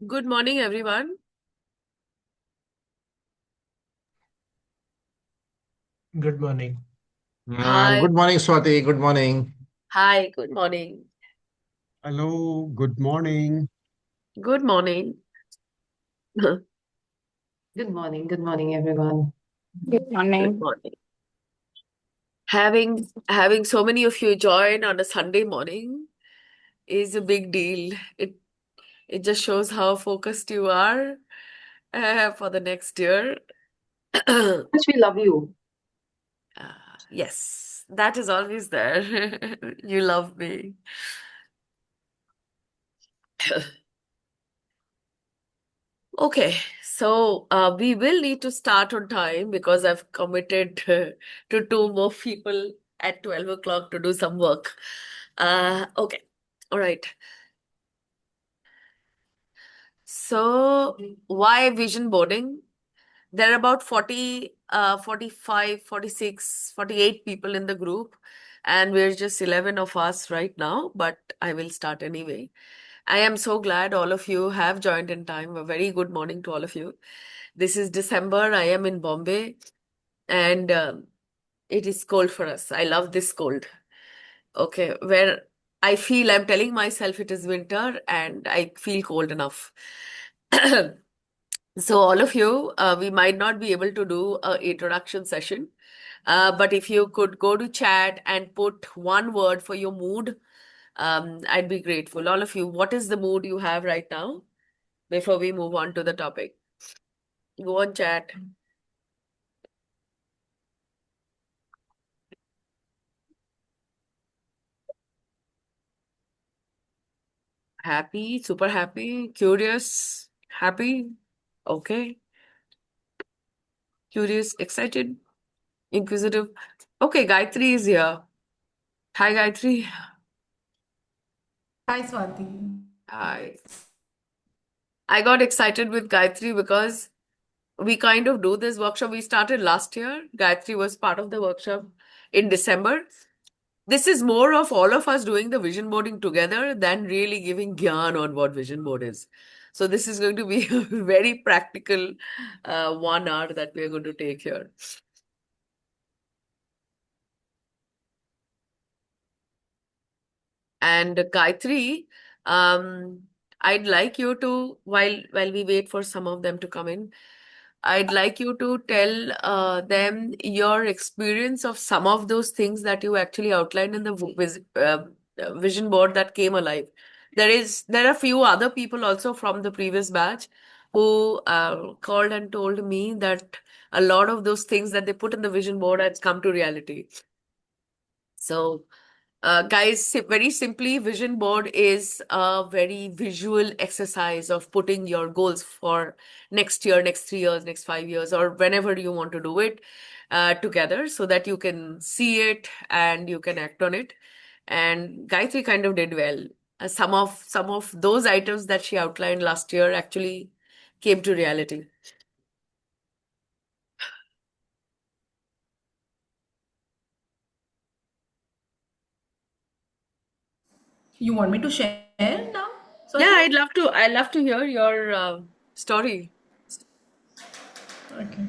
Good morning, everyone. Good morning. Hi. Good morning, Swati. Good morning. Hi, good morning. Hello, good morning. Good morning. Good Good morning, everyone. Good morning. morning. Having so many of you join on a Sunday morning is a big deal. It just shows how focused you are for the next year. Much we love you. Yes, that is always there. You love me. Okay, so we will need to start on time because I've committed to two more people at 12 o'clock to do some work. Okay, all right. So, why vision boarding? There are about 40, 45, 46, 48 people in the group, and we're just 11 of us right now, but I will start anyway. I am so glad all of you have joined in time. A very good morning to all of you. This is December. I am in Bombay, and it is cold for us. I love this cold. Okay, where I feel I'm telling myself it is winter and I feel cold enough. So, all of you, we might not be able to do a introduction session, but if you could go to chat and put one word for your mood, I'd be grateful. All of you, what is the mood you have right now before we move on to the topic? Go on chat. Happy, super happy, curious, happy, okay, curious, excited, inquisitive. Okay, Gayatri is here. Hi, Gayatri. Hi, Swati. Hi. I got excited with Gayatri because we kind of do this workshop. We started last year. Gayatri was part of the workshop in December. This is more of all of us doing the vision boarding together than really giving gyan on what vision board is. So this is going to be a very practical 1 hour that we are going to take here. And Gayatri, um, I'd like you to, while we wait for some of them to come in, I'd like you to tell them your experience of some of those things that you actually outlined in the vision board that came alive. There are few other people also from the previous batch who called and told me that a lot of those things that they put in the vision board has come to reality. So guys, very simply, vision board is a very visual exercise of putting your goals for next year, next 3 years, next 5 years, or whenever you want to do it together so that you can see it and you can act on it. And Gayatri kind of did well. Some of those items that she outlined last year actually came to reality. You want me to share now, Yeah, Swati? I'd love to hear your story. Okay.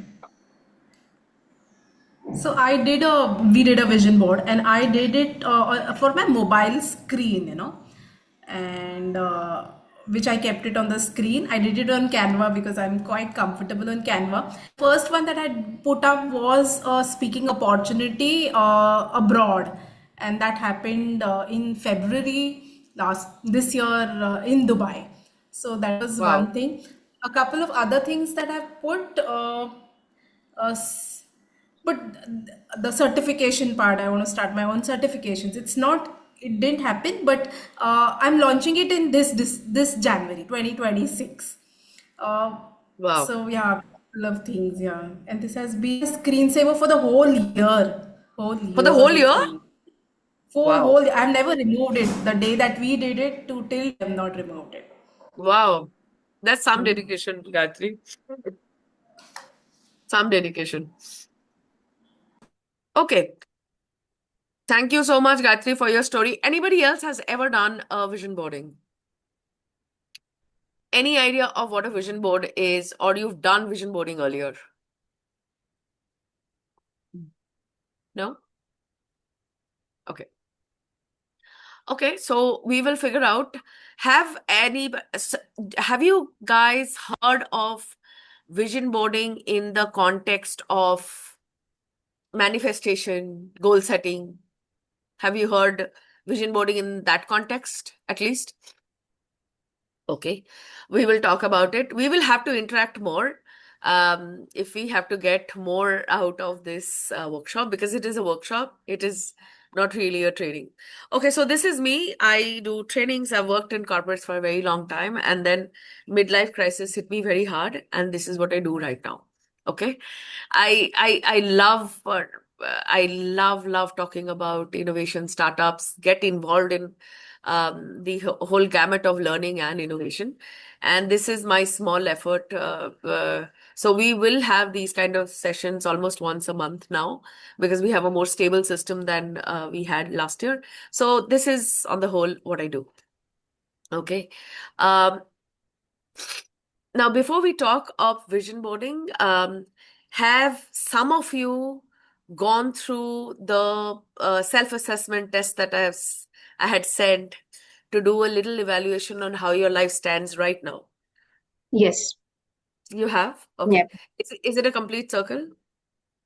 So we did a vision board, and I did it for my mobile screen, and which I kept it on the screen. I did it on Canva because I'm quite comfortable on Canva. First one that I put up was a speaking opportunity abroad, and that happened in February last this year in Dubai. So that was Wow. one thing. A couple of other things that I've put. S- but the certification part, I want to start my own certifications. It didn't happen, but I'm launching it in this January 2026. Uh, Wow. so yeah, love things, yeah. And this has been a screensaver for the whole For the year whole this year? screen. For Wow. whole, I've never removed it. The day that we did it to till I've not removed it. Wow. That's some dedication, Gayatri. Some dedication. Okay. Thank you so much, Gayatri, for your story. Anybody else has ever done vision boarding? any idea of what a vision board is, or you've done vision boarding earlier? No? Okay. Okay, so we will figure out. Have you guys heard of vision boarding in the context of manifestation, goal setting? Have you heard vision boarding in that context, at least? Okay, we will talk about it. We will have to interact more if we have to get more out of this workshop, because it is a workshop. It is not really a training. Okay, so this is me. I do trainings. I've worked in corporates for a very long time, and then midlife crisis hit me very hard, and this is what I do right now. Okay, I love talking about innovation, startups, get involved in the whole gamut of learning and innovation. And this is my small effort. So we will have these kind of sessions almost once a month now, because we have a more stable system than we had last year. So this is on the whole what I do. Okay. Um, Now, before we talk of vision boarding, have some of you gone through the self-assessment test that I had sent to do a little evaluation on how your life stands right now? Yes. You have? Yeah. Okay. Is it a complete circle?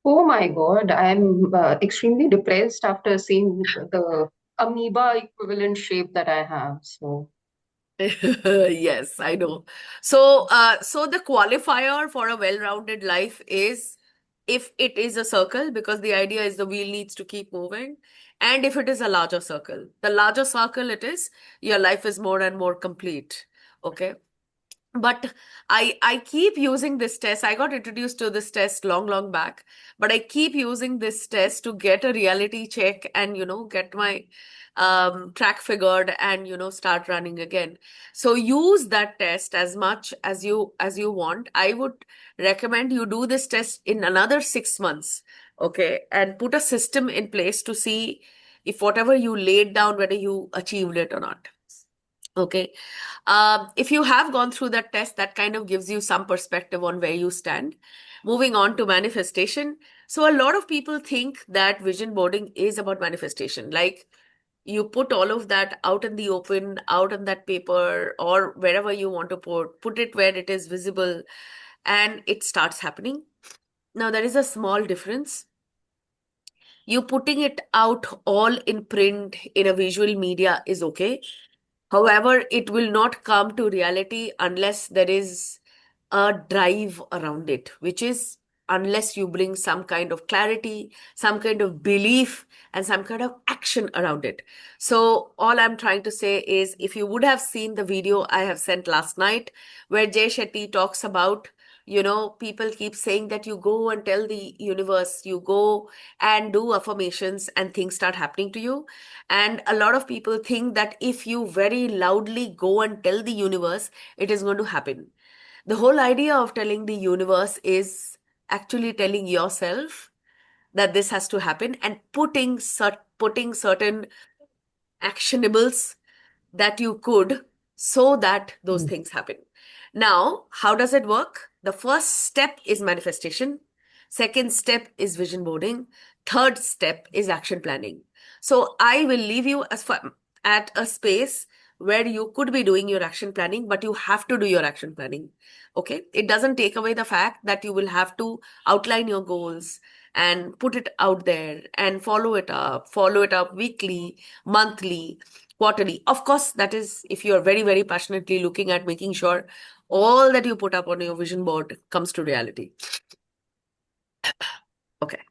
Oh my God, I'm extremely depressed after seeing the amoeba equivalent shape that I have. So, Yes, I know. So the qualifier for a well-rounded life is if it is a circle, because the idea is the wheel needs to keep moving, and if it is a larger circle. The larger circle it is, your life is more and more complete. Okay. But I keep using this test. I got introduced to this test long back, but I keep using this test to get a reality check and, get my track figured and, start running again. So use that test as much as you want. I would recommend you do this test in another 6 months, okay, and put a system in place to see if whatever you laid down, whether you achieved it or not. Okay. If you have gone through that test, that kind of gives you some perspective on where you stand. Moving on to manifestation. So a lot of people think that vision boarding is about manifestation. Like you put all of that out in the open, out on that paper, or wherever you want to put it where it is visible, and it starts happening. Now, there is a small difference. You putting it out all in print in a visual media is okay. However, it will not come to reality unless there is a drive around it, which is unless you bring some kind of clarity, some kind of belief, and some kind of action around it. So, all I'm trying to say is if you would have seen the video I have sent last night, where Jay Shetty talks about, people keep saying that you go and tell the universe, you go and do affirmations, and things start happening to you. And a lot of people think that if you very loudly go and tell the universe, it is going to happen. The whole idea of telling the universe is actually telling yourself that this has to happen and putting certain actionables that you could, so that those things happen. Now, how does it work? The first step is manifestation. Second step is vision boarding. Third step is action planning. So I will leave you at a space where you could be doing your action planning, but you have to do your action planning. Okay. It doesn't take away the fact that you will have to outline your goals and put it out there and follow it up weekly, monthly, quarterly. Of course, that is if you are very, very passionately looking at making sure all that you put up on your vision board comes to reality. Okay.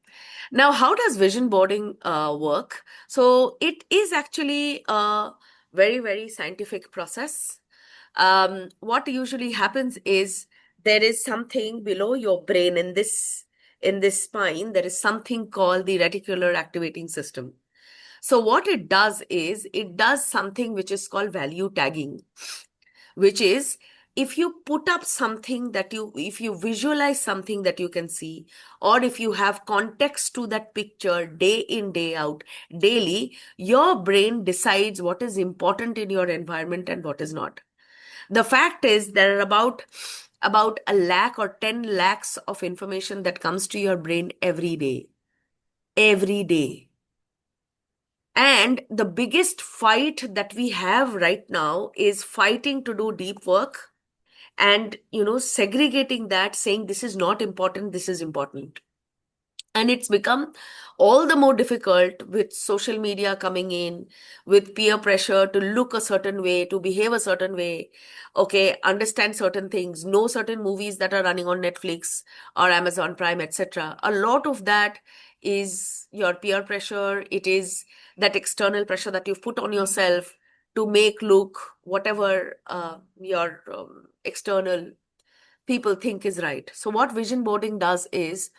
Now, how does vision boarding work? So it is actually a very, very scientific process. What usually happens is there is something below your brain in this spine. There is something called the reticular activating system. So what it does is it does something which is called value tagging, which is if you put up something if you visualize something that you can see, or if you have context to that picture day in, day out, daily, your brain decides what is important in your environment and what is not. The fact is there are about a lakh or 10 lakhs of information that comes to your brain every day. Every day. And the biggest fight that we have right now is fighting to do deep work and, segregating that, saying this is not important, this is important. And it's become all the more difficult with social media coming in, with peer pressure to look a certain way, to behave a certain way, okay, understand certain things, know certain movies that are running on Netflix or Amazon Prime, etc. A lot of that is your peer pressure. It is that external pressure that you've put on yourself to make look whatever your external people think is right. So what vision boarding does is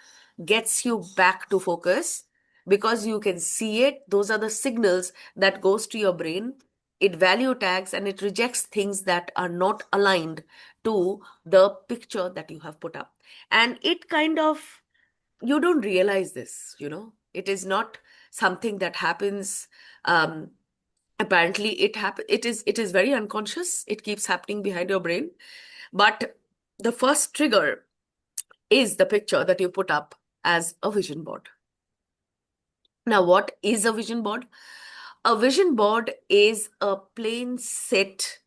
gets you back to focus because you can see it. Those are the signals that goes to your brain. It value tags and it rejects things that are not aligned to the picture that you have put up. And it kind of, you don't realize this, it is not something that happens. Apparently it is very unconscious. It keeps happening behind your brain. But the first trigger is the picture that you put up as a vision board. Now, what is a vision board? A vision board is a plain sheet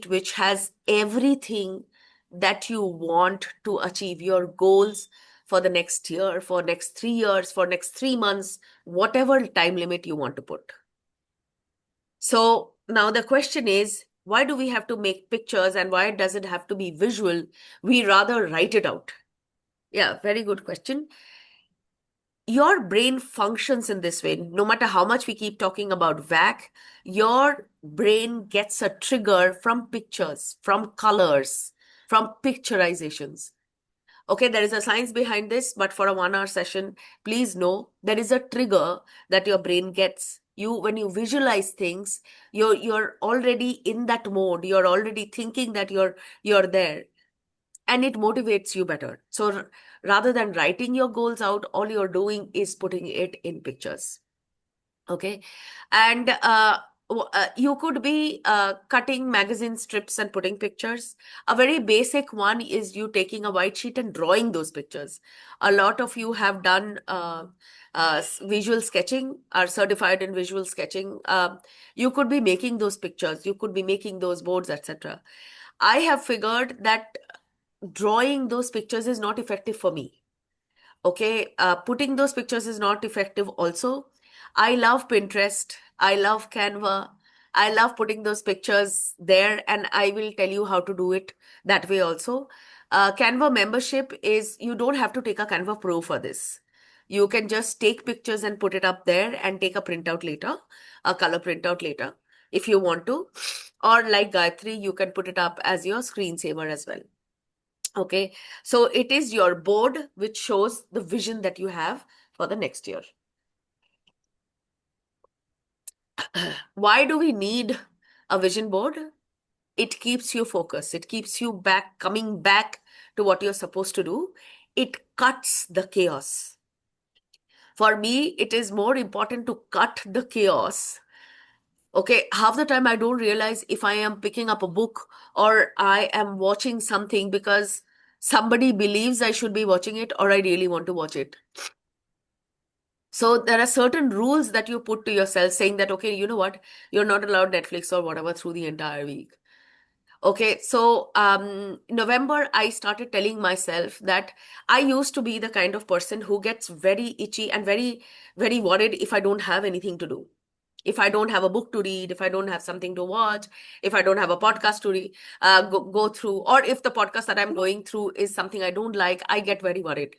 which has everything that you want to achieve, your goals for the next year, for next 3 years, for next 3 months, whatever time limit you want to put. So now the question is, why do we have to make pictures and why does it have to be visual? We rather write it out. Yeah, very good question. Your brain functions in this way. No matter how much we keep talking about VAC, your brain gets a trigger from pictures, from colors, from picturizations. Okay, there is a science behind this, but for a 1 hour session, please know there is a trigger that your brain gets. When you visualize things, you're already in that mode. You're already thinking that you're there, and it motivates you better. So rather than writing your goals out, all you're doing is putting it in pictures. Okay. And you could be cutting magazine strips and putting pictures. A very basic one is you taking a white sheet and drawing those pictures. A lot of you have done visual sketching, are certified in visual sketching. You could be making those pictures. You could be making those boards, etc. I have figured that drawing those pictures is not effective for me. Okay, putting those pictures is not effective also. I love Pinterest. I love Canva. I love putting those pictures there, and I will tell you how to do it that way also. Canva membership is, you don't have to take a Canva Pro for this. You can just take pictures and put it up there and take a printout later, a color printout later, if you want to. Or like Gayatri, you can put it up as your screensaver as well. Okay, so it is your board which shows the vision that you have for the next year. Why do we need a vision board? It keeps you focused. It keeps you coming back to what you're supposed to do. It cuts the chaos. For me, it is more important to cut the chaos. Okay, half the time I don't realize if I am picking up a book or I am watching something because somebody believes I should be watching it or I really want to watch it. So there are certain rules that you put to yourself saying that, okay, you know what, you're not allowed Netflix or whatever through the entire week. Okay, so November, I started telling myself that I used to be the kind of person who gets very itchy and very, very worried if I don't have anything to do. If I don't have a book to read, if I don't have something to watch, if I don't have a podcast to go through, or if the podcast that I'm going through is something I don't like, I get very worried.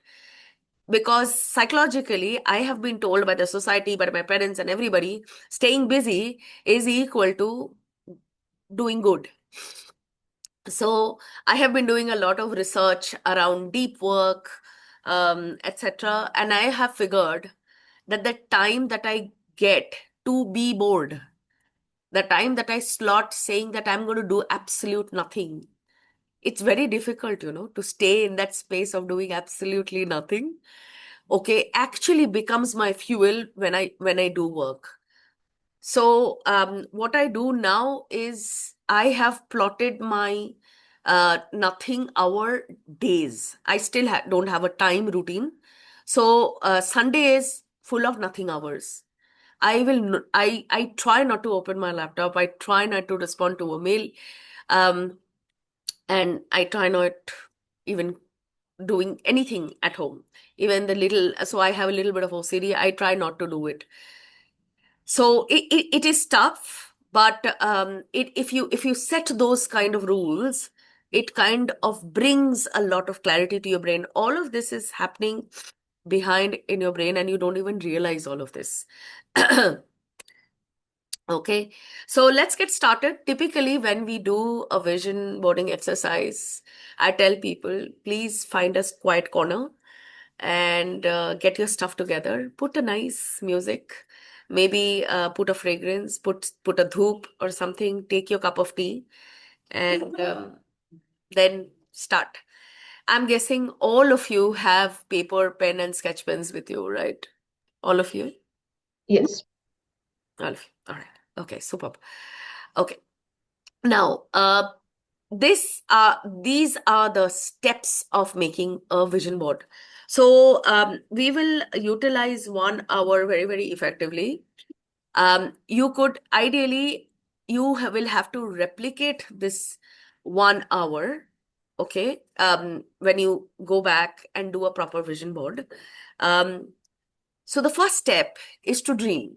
Because psychologically, I have been told by the society, by my parents and everybody, staying busy is equal to doing good. So I have been doing a lot of research around deep work, etc. And I have figured that the time that I get to be bored, the time that I slot saying that I'm going to do absolute nothing, it's very difficult, to stay in that space of doing absolutely nothing. Okay, actually becomes my fuel when I do work. So what I do now is I have plotted my nothing hour days. I still don't have a time routine. So Sunday is full of nothing hours. I try not to open my laptop. I try not to respond to a mail. Um, and I try not even doing anything at home. Even the little, so I have a little bit of OCD. I try not to do it. So it is tough, but if you set those kind of rules, it kind of brings a lot of clarity to your brain. All of this is happening behind in your brain, and you don't even realize all of this. Okay, so let's get started. Typically, when we do a vision boarding exercise, I tell people, please find a quiet corner and get your stuff together. Put a nice music, maybe put a fragrance, put a dhoop or something. Take your cup of tea, and then start. I'm guessing all of you have paper, pen, and sketch pens with you, right? All of you? Yes. All of you. All right. Okay, superb. Okay. Now, these are the steps of making a vision board. So we will utilize 1 hour very, very effectively. You could ideally, will have to replicate this 1 hour, okay, when you go back and do a proper vision board. So the first step is to dream.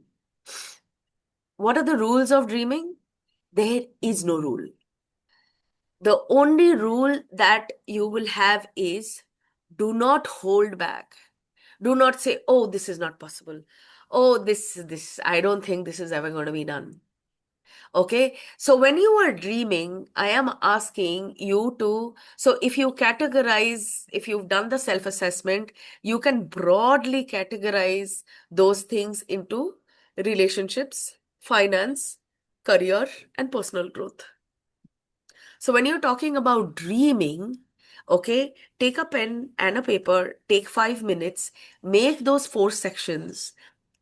What are the rules of dreaming? There is no rule. The only rule that you will have is do not hold back. Do not say, oh, this is not possible. Oh, this, I don't think this is ever going to be done. Okay. So when you are dreaming, I am asking you to, so if you categorize, if you've done the self-assessment, you can broadly categorize those things into relationships, finance, career, and personal growth. So when you're talking about dreaming, okay, take a pen and a paper, take 5 minutes, make those 4 sections,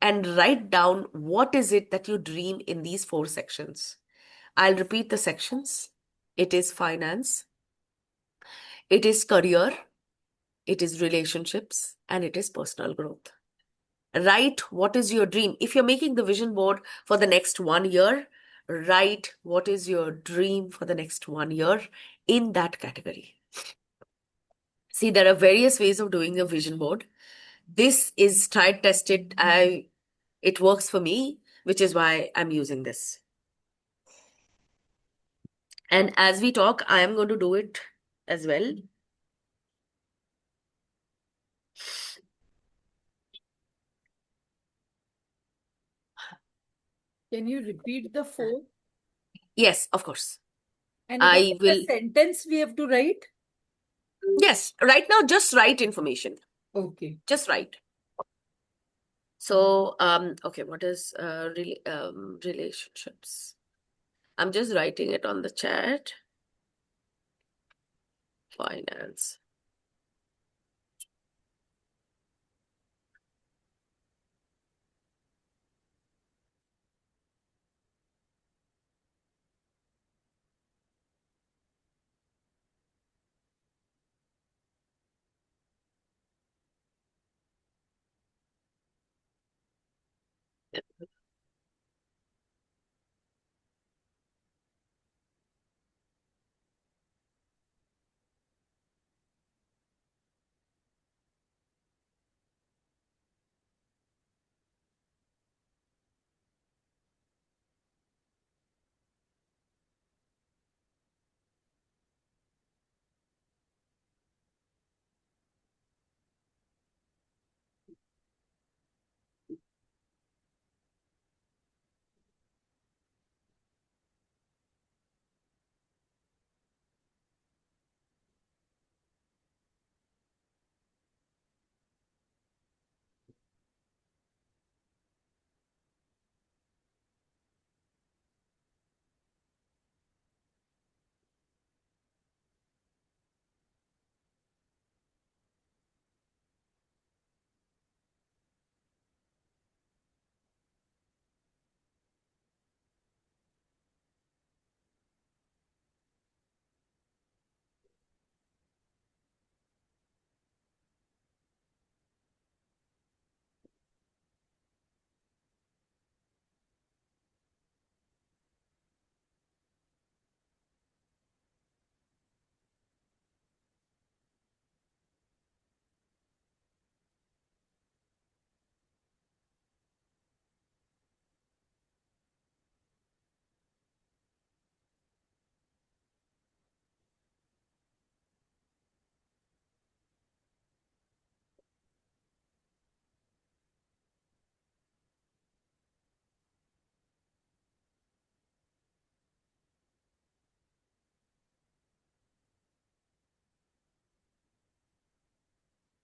and write down what is it that you dream in these 4 sections. I'll repeat the sections. It is finance, it is career, it is relationships, and it is personal growth. Write what is your dream. If you're making the vision board for the next 1 year, write what is your dream for the next 1 year in that category. See, there are various ways of doing a vision board. This is tried, tested. It works for me, which is why I'm using this. And as we talk, I am going to do it as well. Can you repeat the 4? Yes, of course. And I what is will. the sentence we have to write? Yes, right now, just write information. Okay. Just write. So, okay, what is relationships? I'm just writing it on the chat. Finance.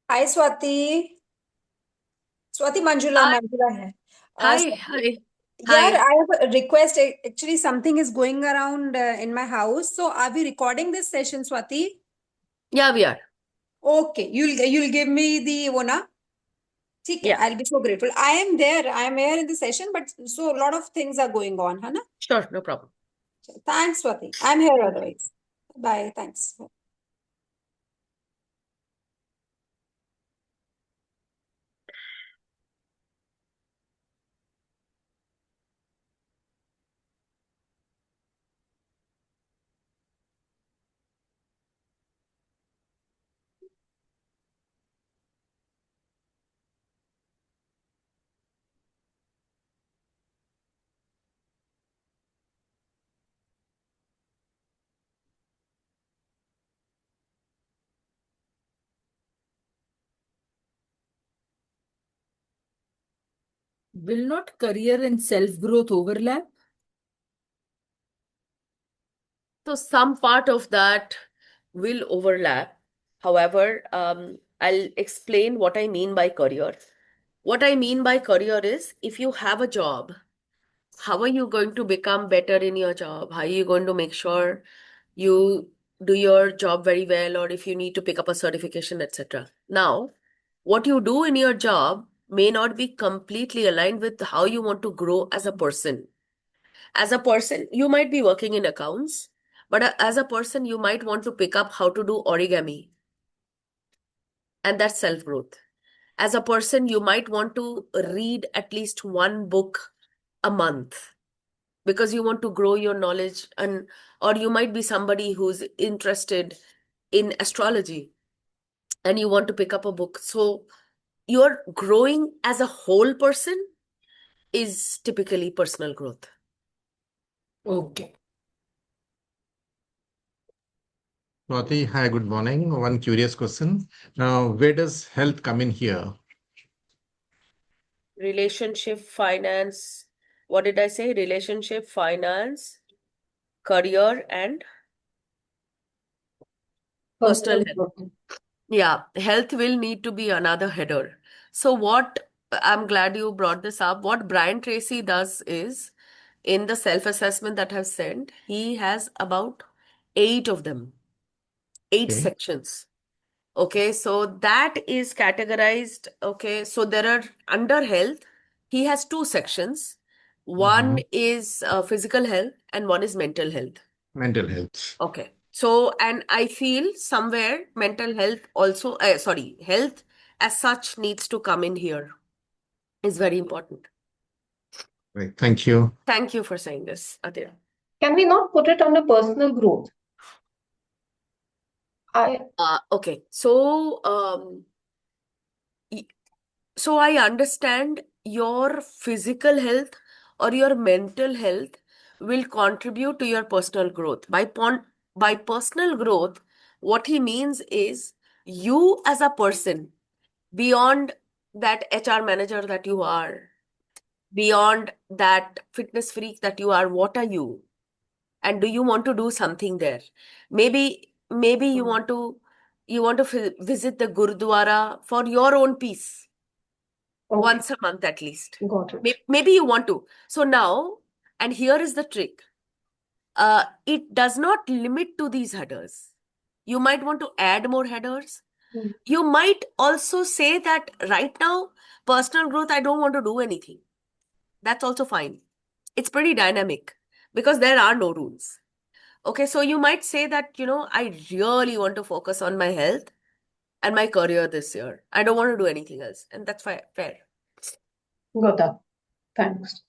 Hi Swati. Swati Manjula, Hi, Manjula here. hi, Swati, hi, yeah, hi. I have a request. Actually, something is going around in my house. So, are we recording this session, Swati? Yeah, we are. Okay, you'll give me the one. ठीक है, Yeah, I'll be so grateful. I am there. I am here in the session, but so a lot of things are going on, है ना? sure, no problem. Thanks, Swati. I'm here otherwise. Bye. Thanks. Will not career and self-growth overlap? So some part of that will overlap. However, I'll explain what I mean by career. What I mean by career is if you have a job, how are you going to become better in your job? How are you going to make sure you do your job very well, or if you need to pick up a certification, etc. Now, what you do in your job may not be completely aligned with how you want to grow as a person. As a person, you might be working in accounts, but as a person, you might want to pick up how to do origami, and that's self growth. As a person, you might want to read at least one book a month because you want to grow your knowledge, and or you might be somebody who's interested in astrology and you want to pick up a book. So you're growing as a whole person is typically personal growth. Okay. Swati, hi, good morning. One curious question. Now, where does health come in here? Relationship, finance. What did I say? Relationship, finance, career, and personal Personal health. growth. Yeah, health will need to be another header. So, what I'm glad you brought this up. What Brian Tracy does is in the self assessment that I've sent, he has about eight of them, eight Okay. sections. Okay, so that is categorized. Okay, so there are under health, he has two sections. One Mhm. is physical health and one is mental health. Mental health. Okay, so and I feel somewhere mental health also, sorry, health as such needs to come in here, is very important. Right. Thank you. Thank you for saying this, Adira. Can we not put it under personal growth? I Okay, so y- so I understand your physical health or your mental health will contribute to your personal growth. By personal growth, what he means is you as a person, beyond that HR manager that you are, beyond that fitness freak that you are, what are you? And do you want to do something there? Maybe you want to visit the Gurudwara for your own peace okay, once a month at least. got it. Maybe you want to. So now, and here is the trick. It does not limit to these headers. You might want to add more headers. Hmm. You might also say that right now, personal growth, I don't want to do anything. That's also fine. It's pretty dynamic because there are no rules. Okay, so you might say that, I really want to focus on my health and my career this year. I don't want to do anything else. And that's fair. Got that. Thanks.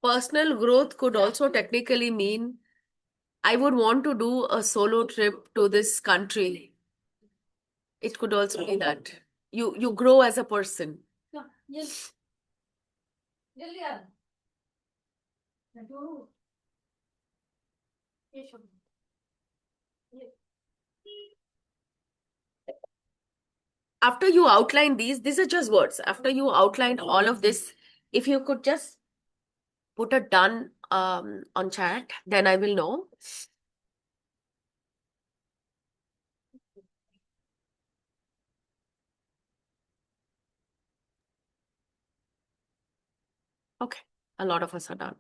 Personal growth could also technically mean I would want to do a solo trip to this country. It could also be that you grow as a person. After you outline these are just words. After you outline all of this, if you could just put a done on chat, then I will know. Okay, a lot of us are done.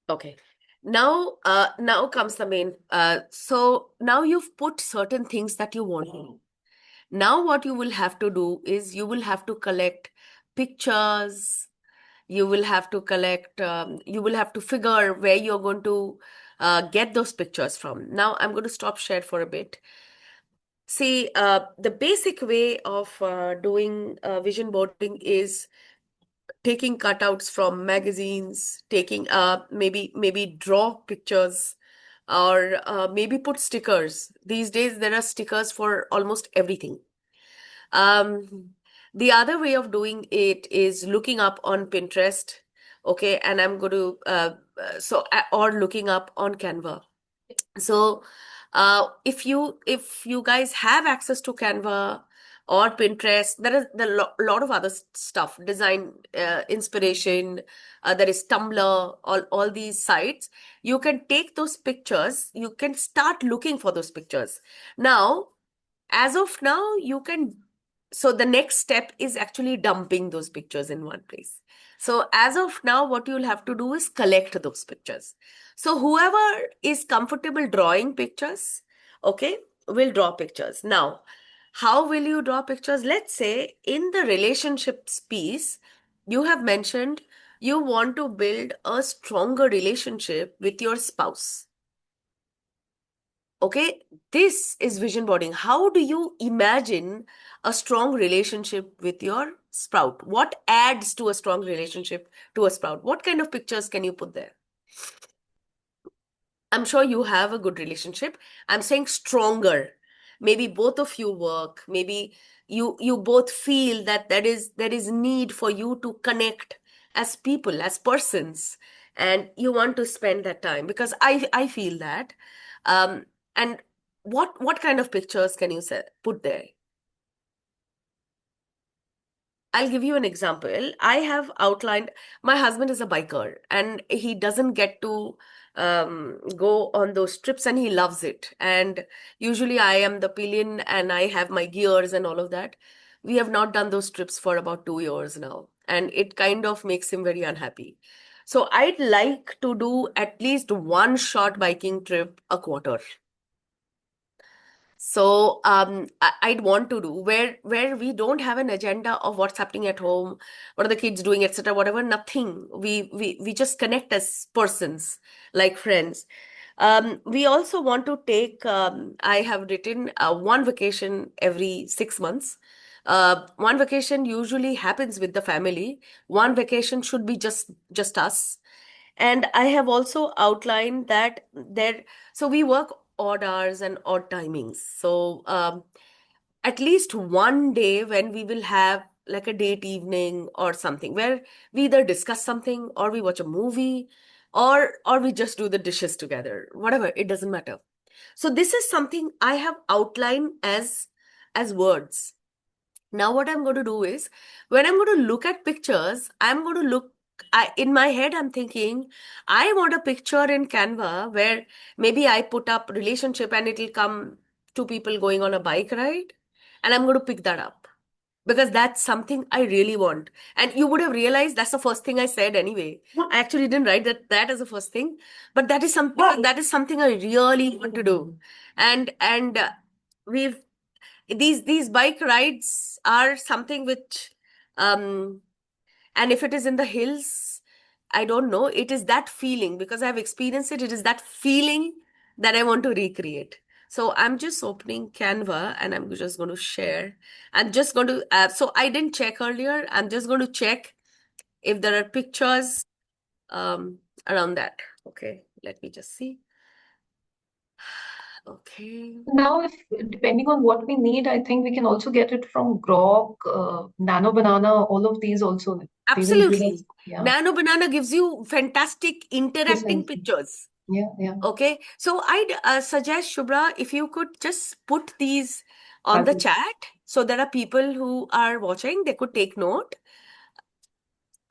Okay. Now comes the main. So now you've put certain things that you want to do. Now what you will have to do is you will have to collect pictures. You will have to collect. You will have to figure where you're going to get those pictures from. Now I'm going to stop share for a bit. See, the basic way of doing vision boarding is taking cutouts from magazines, taking maybe draw pictures, or maybe put stickers. These days there are stickers for almost everything. The other way of doing it is looking up on Pinterest, okay, and I'm going to or looking up on Canva. So if you guys have access to Canva or Pinterest, there are lot of other stuff, design inspiration, there is Tumblr, all these sites. You can take those pictures, you can start looking for those pictures. Now, as of now, you can, so the next step is actually dumping those pictures in one place. So as of now, what you'll have to do is collect those pictures. So whoever is comfortable drawing pictures, okay, will draw pictures. Now, how will you draw pictures? Let's say in the relationships piece, you have mentioned you want to build a stronger relationship with your spouse. Okay, this is vision boarding. How do you imagine a strong relationship with your sprout? What adds to a strong relationship to a sprout? What kind of pictures can you put there? I'm sure you have a good relationship. I'm saying stronger. Maybe both of you work. Maybe you both feel that there is need for you to connect as people, as persons, and you want to spend that time, because I feel that. And what kind of pictures can you put there? I'll give you an example. I have outlined, my husband is a biker and he doesn't get to go on those trips, and he loves it. And usually I am the pillion and I have my gears and all of that. We have not done those trips for about 2 years now, and it kind of makes him very unhappy. So I'd like to do at least one short biking trip a quarter. So I'd want to do where we don't have an agenda of what's happening at home, what are the kids doing, etc. Whatever, nothing. We just connect as persons, like friends. We also want to take. I have written one vacation every 6 months. One vacation usually happens with the family. One vacation should be just us. And I have also outlined that so we work odd hours and odd timings. So at least one day when we will have like a date evening or something where we either discuss something or we watch a movie, or we just do the dishes together, whatever, it doesn't matter. So this is something I have outlined as words. Now what I'm going to do is, when I'm going to look at pictures, I'm going to look, in my head, I'm thinking, I want a picture in Canva where maybe I put up relationship and it'll come two people going on a bike ride, and I'm going to pick that up because that's something I really want. And you would have realized that's the first thing I said anyway. I actually didn't write that as the first thing, but that is something I really want to do. And we've these bike rides are something which, um, and if it is in the hills, I don't know, it is that feeling because I've experienced it. It is that feeling that I want to recreate. So I'm just opening Canva and I'm just going to share. I'm just going to, so I didn't check earlier. I'm just going to check if there are pictures um, around that. Okay, let me just see. Okay. Now, if depending on what we need, I think we can also get it from Grok, Nano Banana, all of these also. They will give us, Absolutely. yeah, Nano Banana gives you fantastic interacting precisely. pictures. Yeah, yeah. Okay. So I'd suggest, Shubhra, if you could just put these on I'll the do. chat so there are people who are watching, they could take note.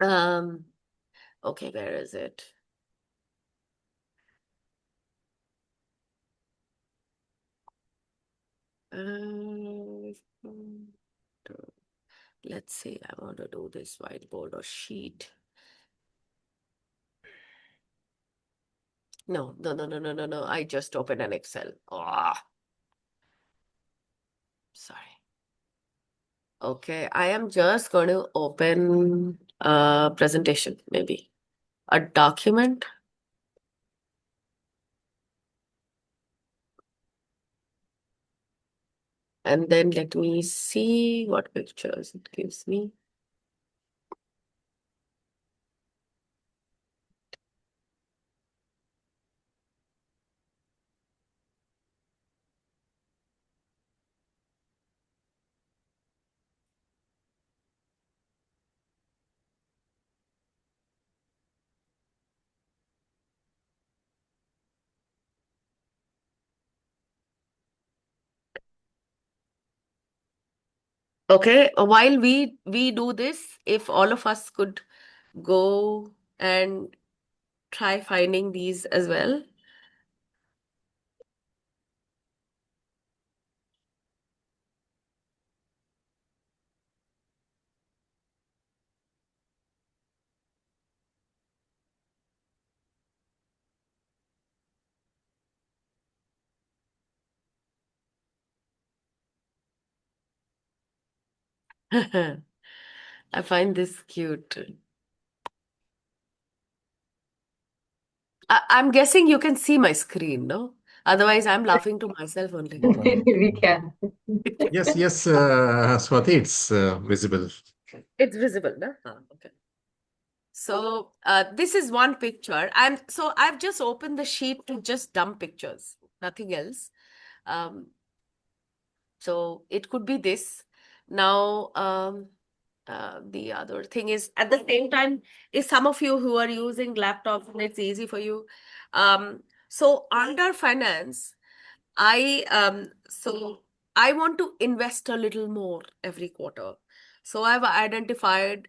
Um, okay, where is it? Uh, let's see, I want to do this whiteboard or sheet. No, no, no, no, no, no, no. I just opened an Excel. Ah, sorry. Okay, I am just going to open a presentation, maybe a document. And then let me see what pictures it gives me. Okay, while we do this, if all of us could go and try finding these as well. I find this cute. I'm guessing you can see my screen, no? Otherwise, I'm laughing to myself only. We can. Yes, yes, Swati, it's visible. It's visible, no? Ah, okay. So this is one picture. I've just opened the sheet to just dump pictures, nothing else. Um, so it could be this. Now, the other thing is at the same time, is some of you who are using laptops and it's easy for you. So under finance, I want to invest a little more every quarter. So I've identified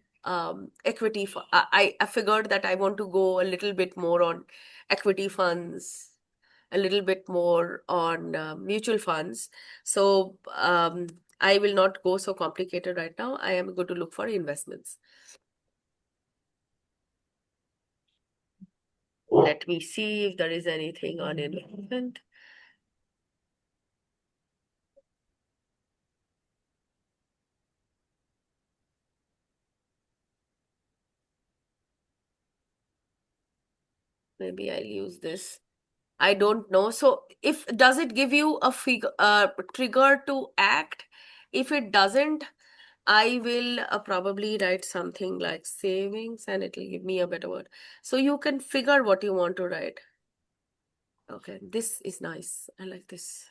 equity. I figured that I want to go a little bit more on equity funds, a little bit more on mutual funds. So I will not go so complicated right now. I am going to look for investments. Let me see if there is anything on investment. Maybe I'll use this. I don't know. So if does it give you a figure trigger to act? If it doesn't, I will probably write something like savings and it'll give me a better word. So you can figure what you want to write. Okay, this is nice. I like this.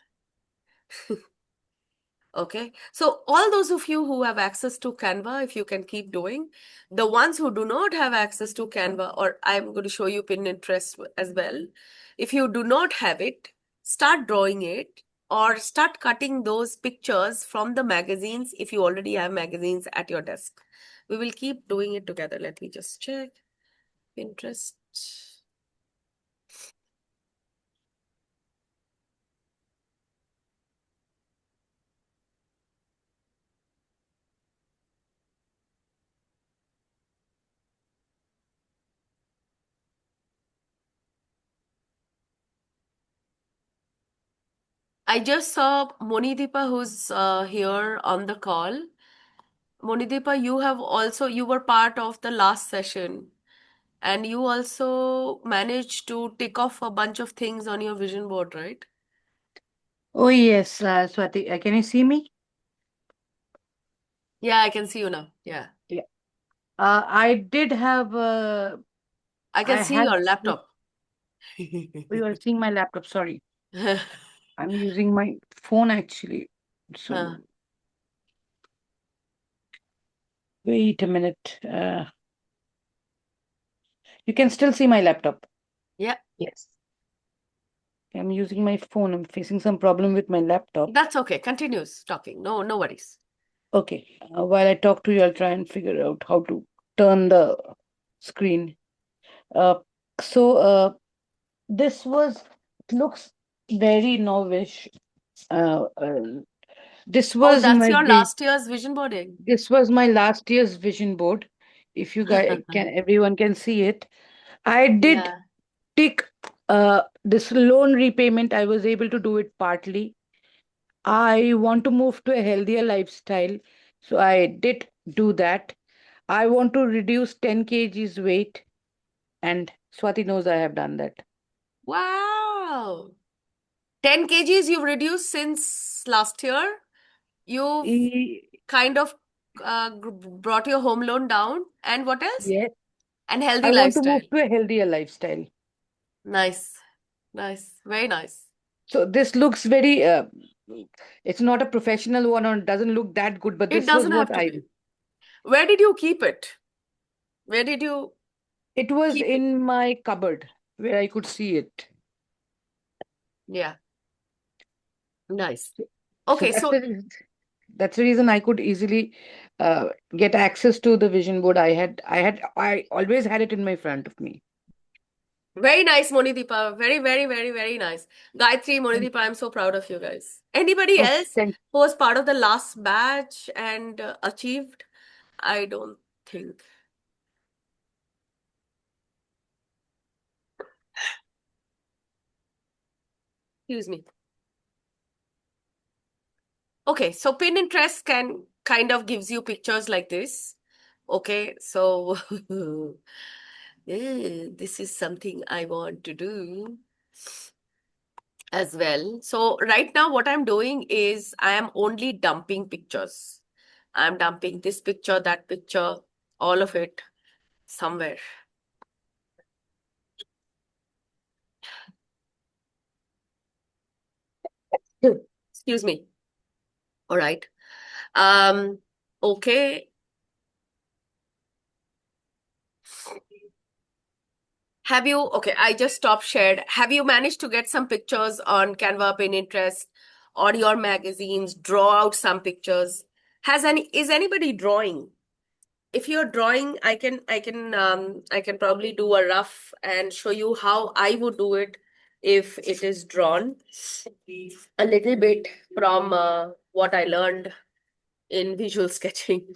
Okay, so all those of you who have access to Canva, if you can keep doing, the ones who do not have access to Canva, or I'm going to show you Pinterest as well. If you do not have it, start drawing it or start cutting those pictures from the magazines if you already have magazines at your desk. We will keep doing it together. Let me just check. Pinterest. I just saw Monideepa, who's here on the call. Monideepa, you were part of the last session, and you also managed to tick off a bunch of things on your vision board, right? Oh, yes, Swati. Can you see me? Yeah, I can see you now. Yeah. Yeah. I did have, I can I see had, your oh, laptop. you are seeing my laptop. Sorry. I'm using my phone actually. Huh. So wait a minute. You can still see my laptop. Yeah, Yes. I'm using my phone. I'm facing some problem with my laptop. that's okay. Continues talking. No, no worries. Okay. While I talk to you, I'll try and figure out how to turn the screen. Uh, so this was it looks very novish. Uh, uh, this Oh, was that's my your last year's vision boarding. this was my last year's vision board. If you guys can, everyone can see it. I did Yeah. tick this loan repayment. I was able to do it partly. I want to move to a healthier lifestyle, so I did do that. I want to reduce 10 kgs weight, and Swati knows I have done that. Wow. 10 kgs you've reduced since last year. You've E- kind of brought your home loan down. And what else? Yes, And healthy I want to move lifestyle. to a healthier lifestyle. Nice. Nice. Very nice. So this looks very, it's not a professional one or doesn't look that good, but It this was doesn't have what to I, be. Where did you keep it? Where did you it was keep it? in my cupboard where I could see it. Yeah. Nice. So Okay, so that's the reason I could easily get access to the vision board. I always had it in my front of me. very nice, Monideepa. Very, very, very, very nice. Gayatri, Thank- Monideepa, I'm so proud of you guys. Anybody Oh, else thank. who was part of the last batch and achieved? I don't think. Excuse me. Okay, so Pinterest can kind of gives you pictures like this. Okay, so this is something I want to do as well. So right now what I'm doing is I am only dumping pictures. I'm dumping this picture, that picture, all of it somewhere. Excuse me. All right. Okay. Have you, okay, I just stopped shared. Have you managed to get some pictures on Canva, Pinterest, or your magazines? Draw out some pictures. Is anybody drawing? If you're drawing, I can probably do a rough and show you how I would do it if it is drawn. A little bit from what I learned in visual sketching.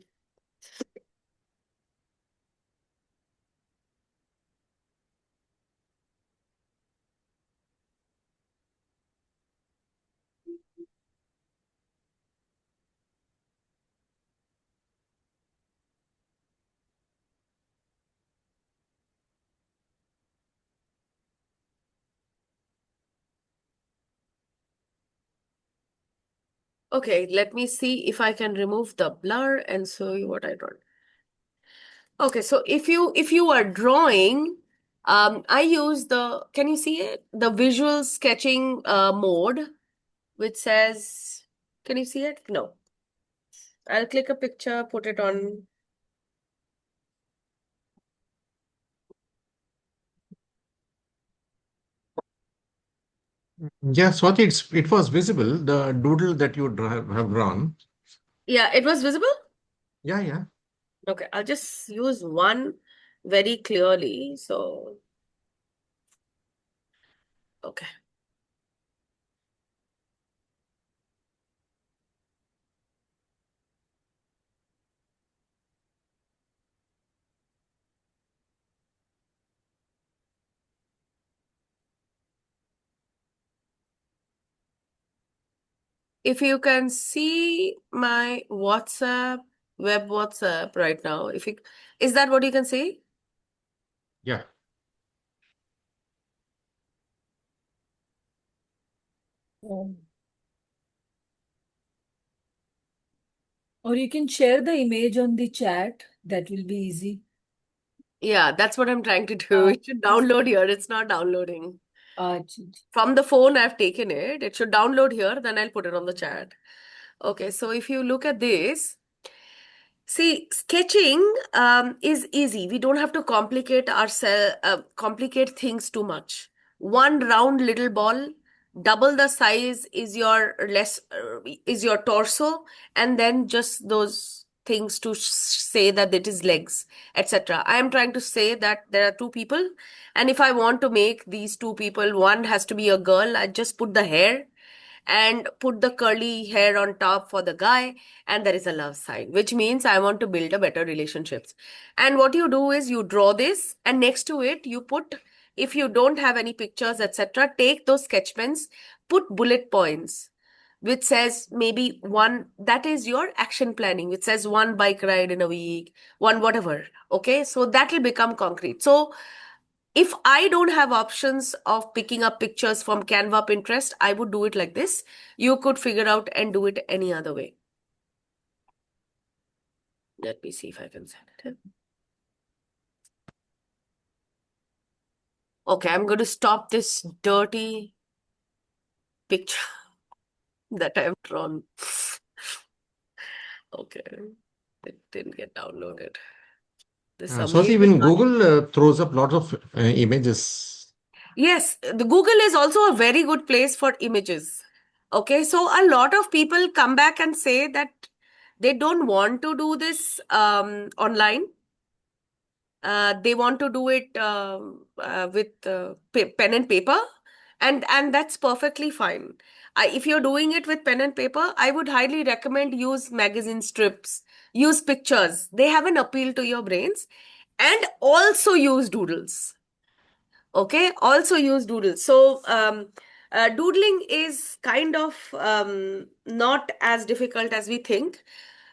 Okay, let me see if I can remove the blur and show you what I draw. Okay, so if you are drawing, I use the, can you see it? The visual sketching mode, which says, can you see it? No. I'll click a picture, put it on. Yeah, Swati, it was visible, the doodle that you have drawn. Yeah, it was visible? Yeah, yeah. Okay, I'll just use one very clearly. So, okay. If you can see my WhatsApp, web WhatsApp right now, is that what you can see? Yeah. Um, Or you can share the image on the chat. That will be easy. Yeah, that's what I'm trying to do. Uh, It should download here. It's not downloading. अच्छा, From the phone, I've taken it. It should download here, then I'll put it on the chat. Okay, so if you look at this, see, sketching is easy. We don't have to complicate things too much. One round little ball, double the size is your torso, and then just those things to say that it is legs, etc. I am trying to say that there are two people, and if I want to make these two people, one has to be a girl. I just put the hair and put the curly hair on top for the guy, and there is a love sign, which means I want to build a better relationships. And what you do is you draw this, and next to it you put, if you don't have any pictures, etc., take those sketch pens, put bullet points which says maybe one, that is your action planning, which says one bike ride in a week, one whatever. Okay, so that will become concrete. So if I don't have options of picking up pictures from Canva, Pinterest, I would do it like this. You could figure out and do it any other way. Let me see if I can send it. Okay, I'm going to stop this dirty picture that I've drawn. Okay, it didn't get downloaded. This Swati, amazing even Google throws up lots of images. Yes, the Google is also a very good place for images. Okay, so a lot of people come back and say that they don't want to do this online. They want to do it with pen and paper, and that's perfectly fine. If you're doing it with pen and paper, I would highly recommend use magazine strips, use pictures. They have an appeal to your brains, and also use doodles. Okay, also use doodles. So doodling is kind of not as difficult as we think.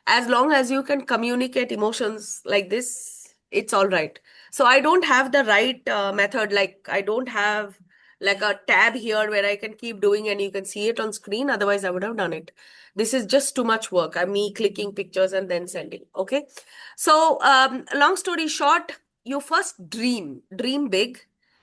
As long as you can communicate emotions like this, it's all right. So I don't have the right method. Like I don't have like a tab here where I can keep doing and you can see it on screen. Otherwise, I would have done it. This is just too much work. I'm me clicking pictures and then sending. Okay. So long story short, you first dream big.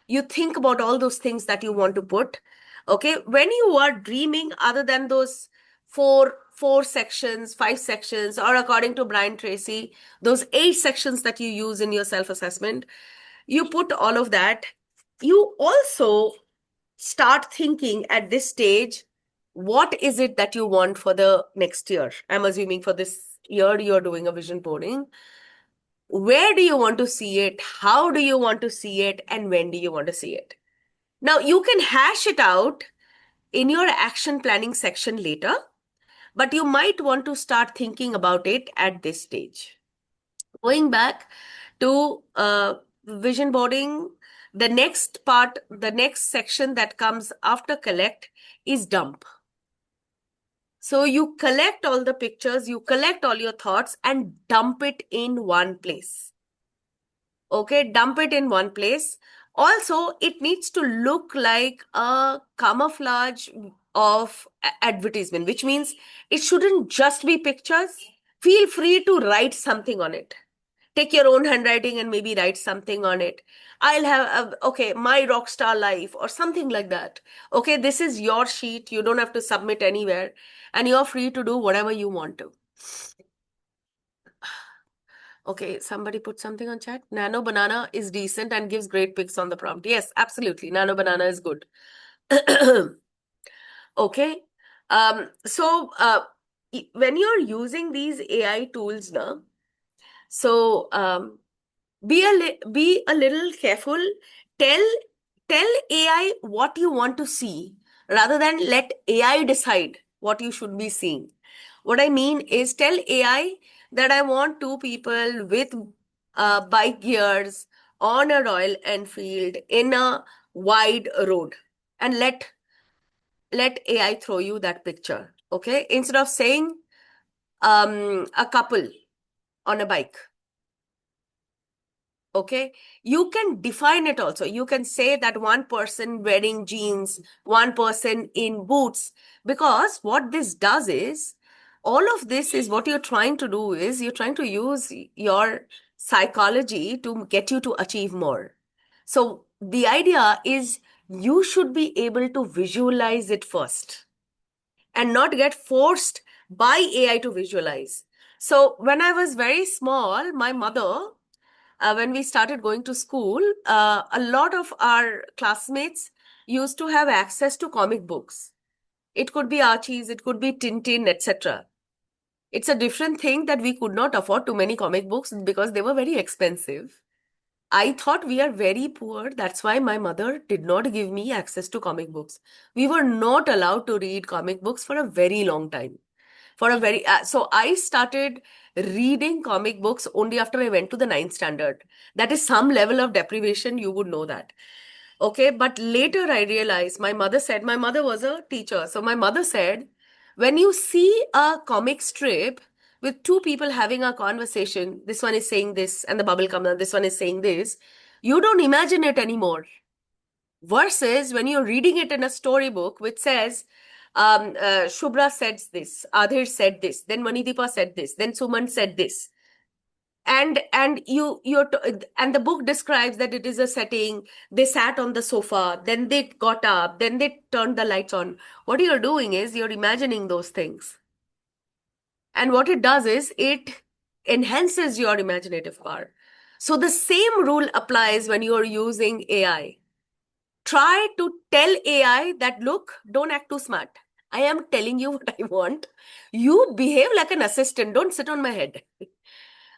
You think about all those things that you want to put. Okay, when you are dreaming, other than those four sections, 5 sections, or according to Brian Tracy, those 8 sections that you use in your self-assessment, you put all of that. You also start thinking at this stage, what is it that you want for the next year? I'm assuming for this year you're doing a vision boarding. Where do you want to see it? How do you want to see it? And when do you want to see it? Now, you can hash it out in your action planning section later, but you might want to start thinking about it at this stage. Going back to vision boarding, the next part, the next section that comes after collect is dump. So you collect all the pictures, you collect all your thoughts and dump it in one place. Okay, dump it in one place. Also, it needs to look like a camouflage of advertisement, which means it shouldn't just be pictures. Feel free to write something on it. Take your own handwriting and maybe write something on it. I'll have, okay, my rock star life or something like that. Okay, this is your sheet. You don't have to submit anywhere and you're free to do whatever you want to. Okay, somebody put something on chat. Nano Banana is decent and gives great pics on the prompt. Yes, absolutely. Nano Banana is good. Okay. So when you're using these AI tools now, so be a little careful. Tell AI what you want to see rather than let AI decide what you should be seeing. What I mean is tell AI that I want two people with bike gears on a Royal Enfield in a wide road, and let AI throw you that picture. Okay, instead of saying a couple on a bike. Okay, you can define it also. You can say that one person wearing jeans, one person in boots, because what this does is, all of this is what you're trying to do is you're trying to use your psychology to get you to achieve more. So the idea is you should be able to visualize it first and not get forced by AI to visualize. So when I was very small, my mother, when we started going to school, a lot of our classmates used to have access to comic books. It could be Archie's, it could be Tintin, etc. It's a different thing that we could not afford too many comic books because they were very expensive. I thought we are very poor. That's why my mother did not give me access to comic books. We were not allowed to read comic books for a very long time. So I started reading comic books only after I went to the ninth standard. That is some level of deprivation, you would know that. Okay, but later I realized my mother was a teacher. So my mother said, when you see a comic strip with two people having a conversation, this one is saying this and the bubble comes out, this one is saying this, you don't imagine it anymore. Versus when you're reading it in a storybook which says, Shubhra said this, Adhir said this, then Manideepa said this, then Suman said this. And the book describes that it is a setting, they sat on the sofa, then they got up, then they turned the lights on. What you're doing is you're imagining those things. And what it does is it enhances your imaginative power. So the same rule applies when you're using AI. Try to tell AI that, look, don't act too smart. I am telling you what I want. You behave like an assistant. Don't sit on my head.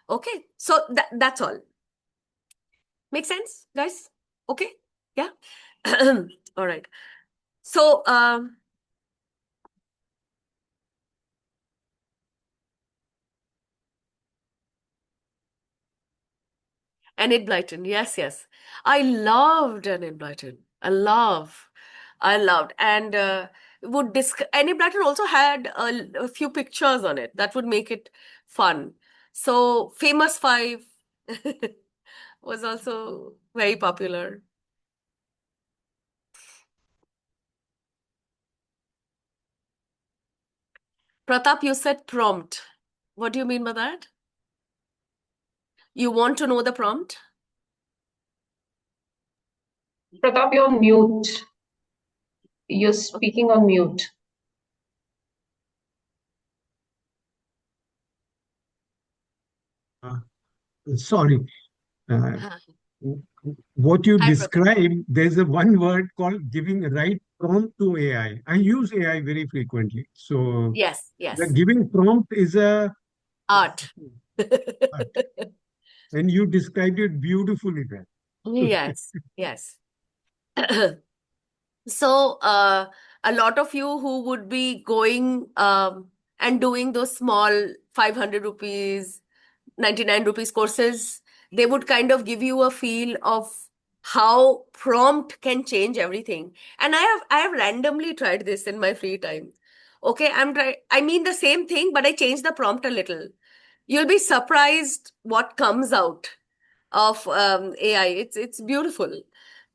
Okay. So that's all. Make sense, guys? Okay. Yeah. All right. So, Enid Blyton. Yes, yes. I loved Enid Blyton. I loved. And Enid Blyton also had a few pictures on it that would make it fun. So, Famous Five was also very popular. Pratap, you said prompt. What do you mean by that? You want to know the prompt? Pratap, you're mute. You're speaking on mute. Sorry. What you Hi, Pratap. describe, there's a one word called giving right prompt to AI. I use AI very frequently. So Yes, the yes. giving prompt is a Art. art. And you described it beautifully there. Yes, yes. So, a lot of you who would be going and doing those small 500 rupees, 99 rupees courses, they would kind of give you a feel of how prompt can change everything. And I have randomly tried this in my free time. Okay, I mean the same thing, but I changed the prompt a little. You'll be surprised what comes out of AI. It's beautiful.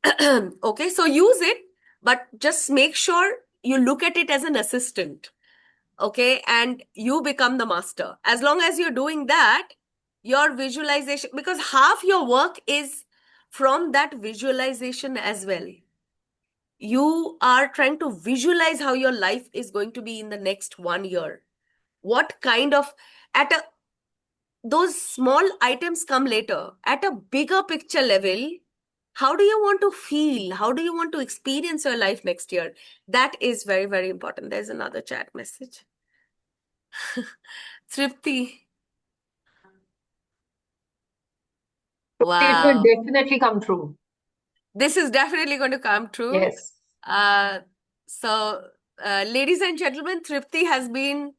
Okay, so use it, but just make sure you look at it as an assistant. Okay, and you become the master. As long as you're doing that, your visualization, because half your work is from that visualization as well. You are trying to visualize how your life is going to be in the next 1 year. What kind of, at a those small items come later. At a bigger picture level, how do you want to feel? How do you want to experience your life next year? That is very, very important. There's another chat message. Tripti. It will Wow. definitely come true. This is definitely going to come true. Yes. Ladies and gentlemen, Tripti has been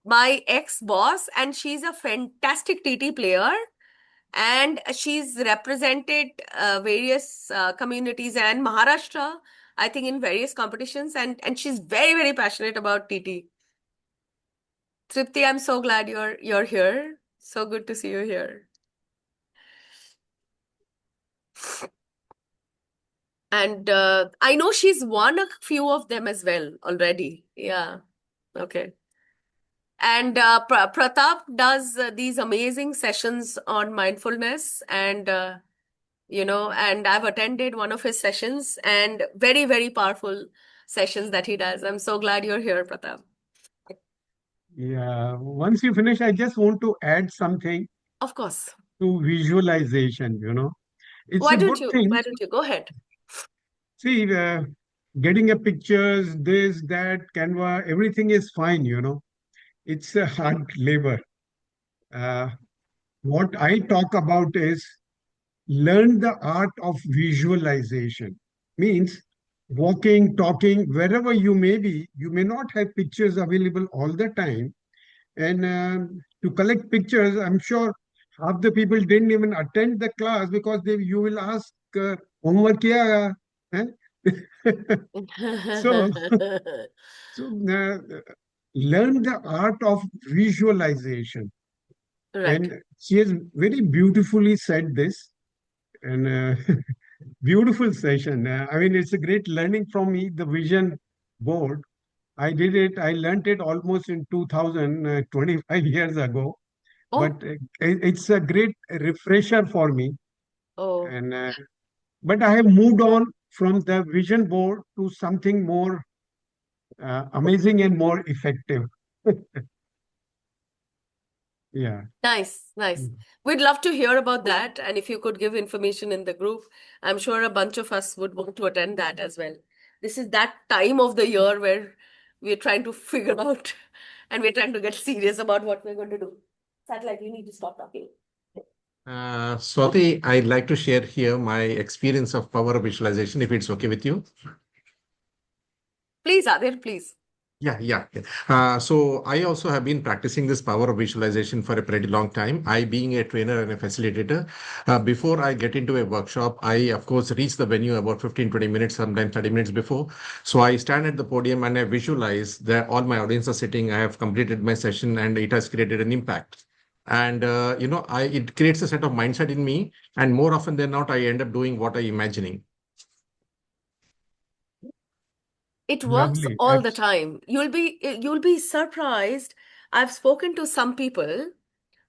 my ex-boss and she's a fantastic TT player. And she's represented various communities and Maharashtra, I think, in various competitions. And she's very, very passionate about TT. Tripti, I'm so glad you're here. So good to see you here. And I know she's won a few of them as well already. Yeah. Okay. And Pratap does these amazing sessions on mindfulness, and and I've attended one of his sessions, and very, very powerful sessions that he does. I'm so glad you're here, Pratap. Yeah, once you finish, I just want to add something Of course. to visualization. It's Why a don't good you? thing. Why don't you go ahead? See, getting a pictures, this, that, Canva, everything is fine. It's a hard labor. Uh, what I talk about is learn the art of visualization. Means walking, talking, wherever you may be, you may not have pictures available all the time. And to collect pictures, I'm sure half the people didn't even attend the class because you will ask, homework kiya? Hai?" So, so learn the art of visualization. Right. And she has very beautifully said this. And beautiful session. I mean, it's a great learning from me, the vision board. I did it, I learned it almost in 2000, 25 years ago. But Oh, it's a great refresher for me. oh, And but I have moved on from the vision board to something more amazing and more effective. Yeah. nice, nice. Mm. We'd love to hear about that. And if you could give information in the group, I'm sure a bunch of us would want to attend that as well. This is that time of the year where we're trying to figure out and we're trying to get serious about what we're going to do. Satellite, you need to stop talking. Swati, I'd like to share here my experience of power of visualization, if it's okay with you. Please, Adir, please. Yeah. So I also have been practicing this power of visualization for a pretty long time. I, being a trainer and a facilitator, before I get into a workshop, I, of course, reach the venue about 15, 20 minutes, sometimes 30 minutes before. So I stand at the podium and I visualize that all my audience are sitting. I have completed my session and it has created an impact. And, it creates a set of mindset in me. And more often than not, I end up doing what I'm imagining. It works Lovely. all the time. You'll be surprised. I've spoken to some people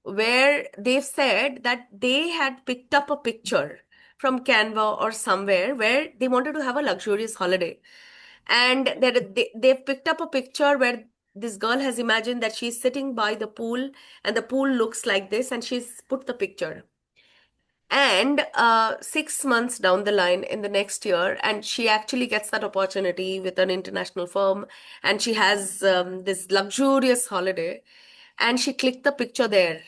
where they've said that they had picked up a picture from Canva or somewhere where they wanted to have a luxurious holiday. And they've picked up a picture where this girl has imagined that she's sitting by the pool and the pool looks like this, and she's put the picture. And 6 months down the line in the next year, and she actually gets that opportunity with an international firm, and she has this luxurious holiday, and she clicked the picture there.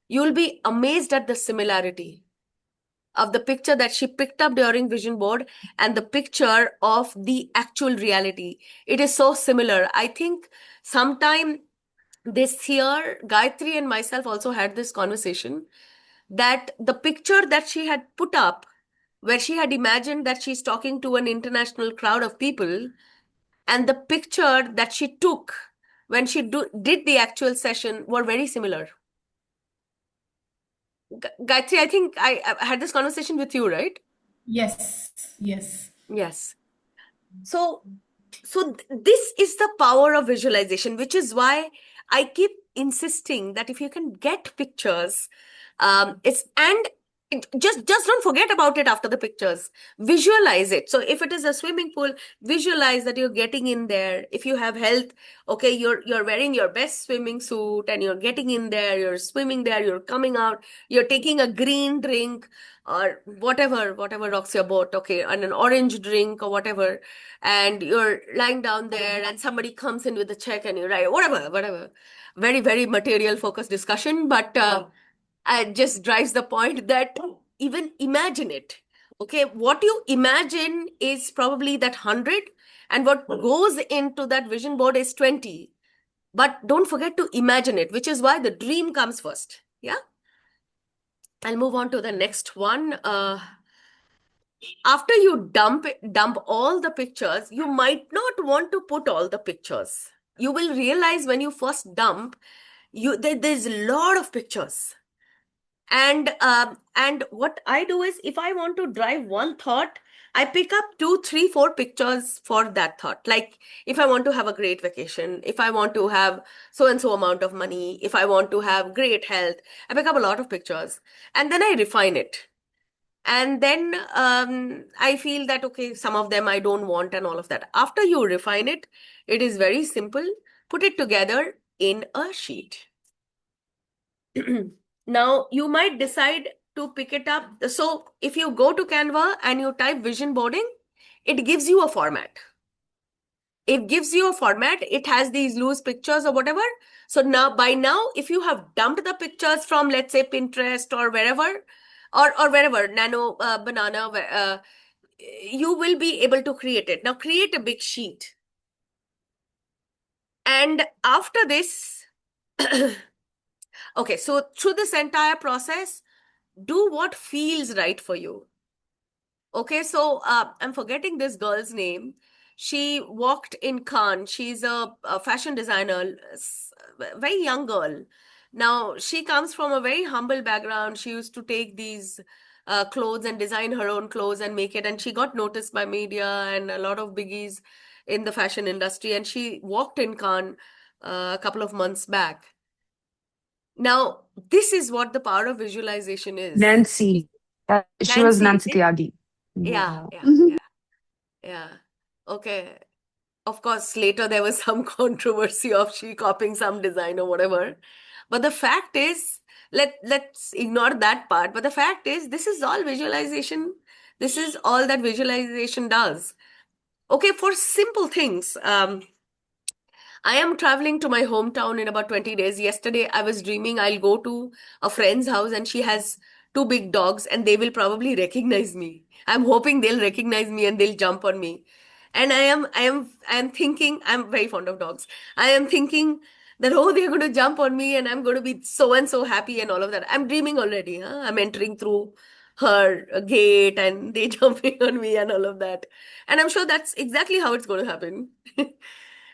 You'll be amazed at the similarity of the picture that she picked up during vision board and the picture of the actual reality. It is so similar. I think sometime this year, Gayatri and myself also had this conversation that the picture that she had put up, where she had imagined that she's talking to an international crowd of people, and the picture that she took when she did the actual session were very similar. Gayatri, I think I had this conversation with you, right? Yes, yes. Yes. So, this is the power of visualization, which is why I keep insisting that if you can get pictures, just don't forget about it after the pictures. Visualize it. So if it is a swimming pool, visualize that you're getting in there. If you have health, okay, you're wearing your best swimming suit and you're getting in there, you're swimming there, you're coming out, you're taking a green drink or whatever rocks your boat, okay, and an orange drink or whatever, and you're lying down there and somebody comes in with a check and you write whatever. Very, very material focused discussion, but it just drives the point that even imagine it. Okay, what you imagine is probably that 100, and what goes into that vision board is 20. But don't forget to imagine it, which is why the dream comes first. Yeah. I'll move on to the next one. After you dump all the pictures, you might not want to put all the pictures. you will realize when you first dump, there's a lot of pictures. And what I do is, if I want to drive one thought, I pick up 2, 3, 4 pictures for that thought. Like, if I want to have a great vacation, if I want to have so and so amount of money, if I want to have great health, I pick up a lot of pictures and then I refine it. And then I feel that, okay, some of them I don't want and all of that. After you refine it, it is very simple. Put it together in a sheet. Now, you might decide to pick it up. So if you go to Canva and you type vision boarding, it gives you a format. It gives you a format. It has these loose pictures or whatever. So by now, if you have dumped the pictures from, let's say, Pinterest or wherever, or wherever, Nano, Banana, you will be able to create it. Now create a big sheet. And after this, okay, so through this entire process, do what feels right for you. Okay, so I'm forgetting this girl's name. She walked in Cannes. She's a fashion designer, very young girl. Now, she comes from a very humble background. She used to take these clothes and design her own clothes and make it. And she got noticed by media and a lot of biggies in the fashion industry. And she walked in Cannes a couple of months back. Now, this is what the power of visualization is. Nancy. She was Nancy Nancy. Tyagi. Yeah. Yeah. Okay. Of course, later there was some controversy of she copying some design or whatever. But the fact is, let's ignore that part. But the fact is, this is all visualization. This is all that visualization does. Okay, for simple things. I am traveling to my hometown in about 20 days. Yesterday, I was dreaming I'll go to a friend's house and she has 2 big dogs and they will probably recognize me. I'm hoping they'll recognize me and they'll jump on me. And I am thinking, I'm very fond of dogs. I am thinking that, oh, they're going to jump on me and I'm going to be so and so happy and all of that. I'm dreaming already. Huh? I'm entering through her gate and they jumping on me and all of that. And I'm sure that's exactly how it's going to happen.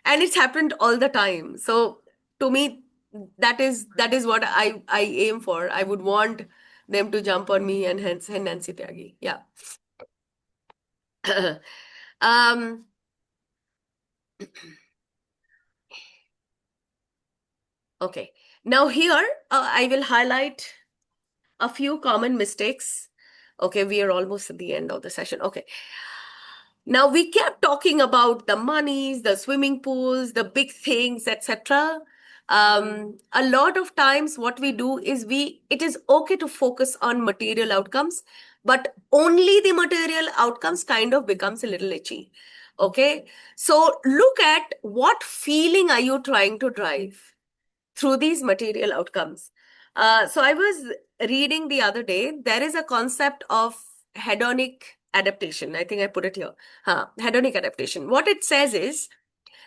And it's happened all the time. So to me, that is what I aim for. I would want them to jump on me and hence Nancy Tyagi. Yeah. um okay, now here I will highlight a few common mistakes. Okay, we are almost at the end of the session. Okay, now we kept talking about the monies, the swimming pools, the big things, etc. A lot of times what we do is it is okay to focus on material outcomes, but only the material outcomes kind of becomes a little itchy. Okay, so look at what feeling are you trying to drive through these material outcomes. So I was reading the other day, there is a concept of hedonic adaptation. I think I put it here. Hedonic adaptation. What it says is,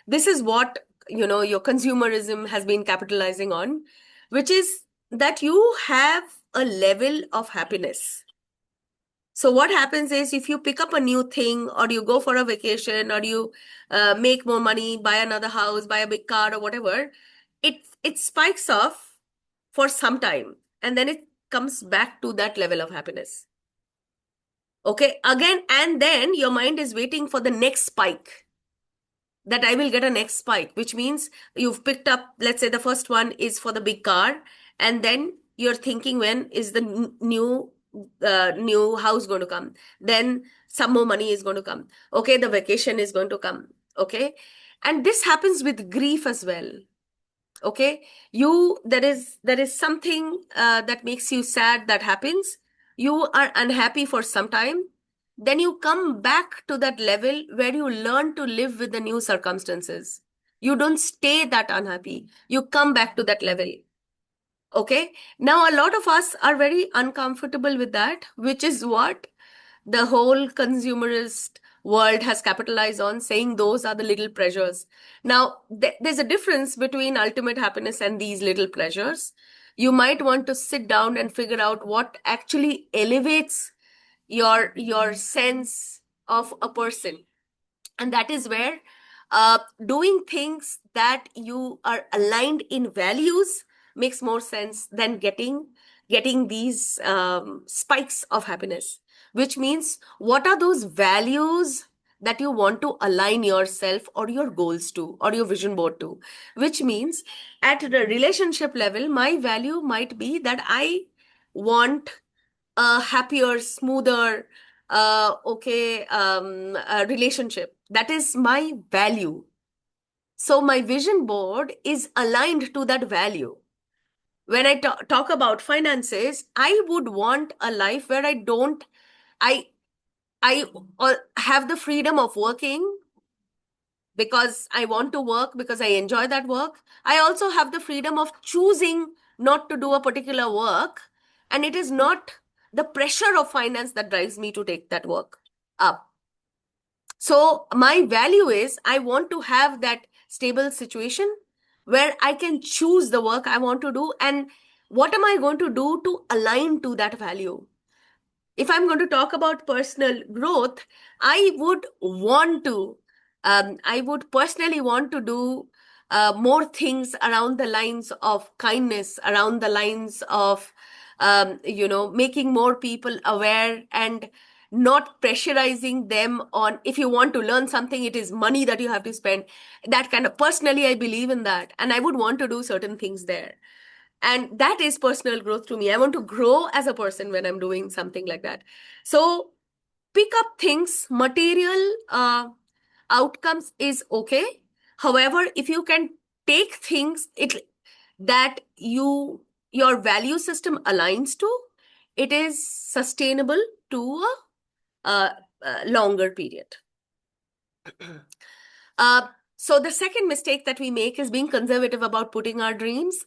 this is what, your consumerism has been capitalizing on, which is that you have a level of happiness. So what happens is, if you pick up a new thing or you go for a vacation or you make more money, buy another house, buy a big car or whatever, it spikes off for some time and then it comes back to that level of happiness. Okay, again, and then your mind is waiting for the next spike, that I will get a next spike, which means you've picked up, let's say the first one is for the big car, and then you're thinking, when is the new house going to come? Then some more money is going to come. Okay, the vacation is going to come. Okay, and this happens with grief as well. Okay, there is something that makes you sad that happens. You are unhappy for some time. Then you come back to that level where you learn to live with the new circumstances. You don't stay that unhappy. You come back to that level. Okay. Now, a lot of us are very uncomfortable with that, which is what the whole consumerist world has capitalized on, saying those are the little pleasures. Now, there's a difference between ultimate happiness and these little pleasures. You might want to sit down and figure out what actually elevates your sense of a person. And that is where Doing things that you are aligned in values makes more sense than getting these spikes of happiness, which means what are those values that you want to align yourself or your goals to or your vision board to, which means at the relationship level, my value might be that I want a happier, smoother, relationship. That is my value. So my vision board is aligned to that value. When I talk about finances, I would want a life where I, I have the freedom of working because I want to work, because I enjoy that work. I also have the freedom of choosing not to do a particular work. And it is not the pressure of finance that drives me to take that work up. So my value is I want to have that stable situation where I can choose the work I want to do. And what am I going to do to align to that value? If I'm going to talk about personal growth, I would personally want to do more things around the lines of kindness, around the lines of, making more people aware and not pressurizing them on, if you want to learn something, it is money that you have to spend. That kind of, personally, I believe in that. And I would want to do certain things there. And that is personal growth to me. I want to grow as a person when I'm doing something like that. So pick up things, material outcomes is okay. However, if you can take things that your value system aligns to, it is sustainable to a longer period. So the second mistake that we make is being conservative about putting our dreams.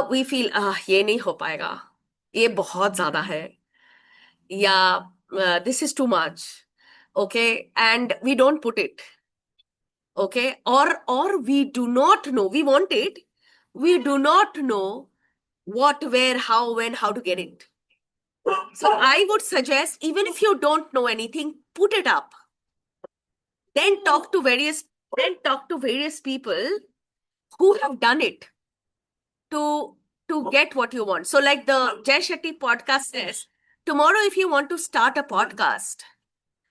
We feel ये नहीं हो पाएगा, ये बहुत ज्यादा है, या this is too much, okay, and we don't put it, okay, or we do not know, we want it, we do not know what, where, how, when, how to get it. So I would suggest, even if you don't know anything, put it up, then talk to various people who have done it to get what you want. So like the Jay Shetty podcast says, tomorrow if you want to start a podcast,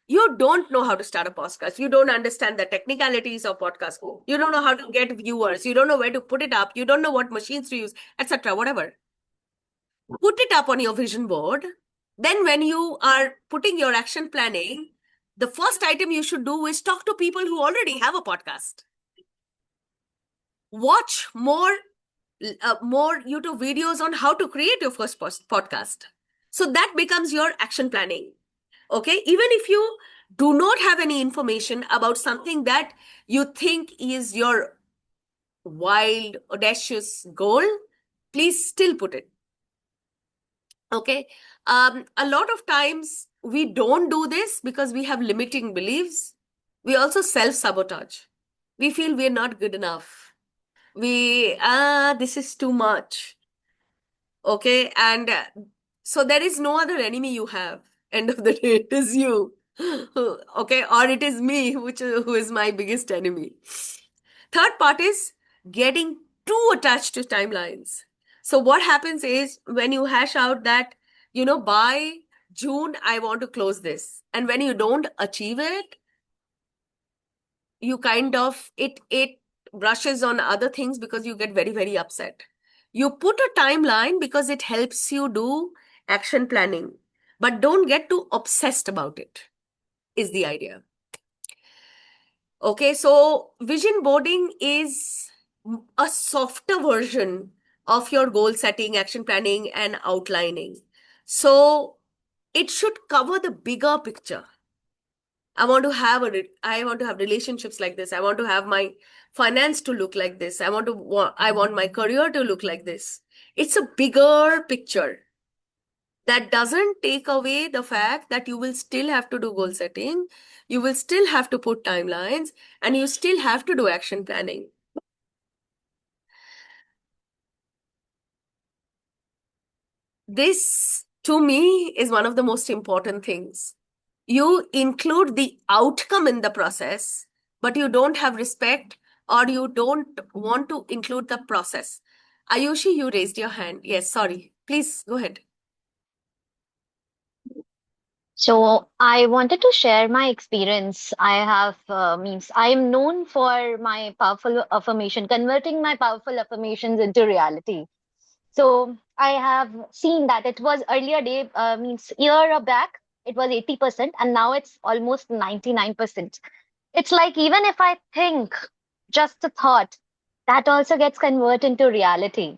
you don't know how to start a podcast, you don't understand the technicalities of podcast, you don't know how to get viewers, you don't know where to put it up, you don't know what machines to use, etc., whatever, put it up on your vision board. Then when you are putting your action planning, the first item you should do is talk to people who already have a podcast. Watch more YouTube videos on how to create your first podcast. So that becomes your action planning. Okay, even if you do not have any information about something that you think is your wild, audacious goal, please still put it. Okay, a lot of times we don't do this because we have limiting beliefs. We also self-sabotage. We feel we're not good enough. This is too much. Okay, and so there is no other enemy you have. End of the day, it is you. Okay, or it is me, who is my biggest enemy. Third part is getting too attached to timelines. So what happens is when you hash out that, by June, I want to close this. And when you don't achieve it, you kind of, it brushes on other things because you get very, very upset. You put a timeline because it helps you do action planning, but don't get too obsessed about it, is the idea. Okay, so vision boarding is a softer version of your goal setting, action planning, and outlining. So it should cover the bigger picture. I want to have relationships like this. I want to have my finance to look like this. I want my career to look like this. It's a bigger picture. That doesn't take away the fact that you will still have to do goal setting, you will still have to put timelines, and you still have to do action planning. This, to me, is one of the most important things. You include the outcome in the process, but you don't have respect or you don't want to include the process. Ayushi, you raised your hand. Yes, sorry. Please go ahead. So I wanted to share my experience. I have means I am known for my powerful affirmation, converting my powerful affirmations into reality. So I have seen that it was earlier day means year back it was 80% and now it's almost 99%. It's like even if I think just a thought, that also gets converted into reality.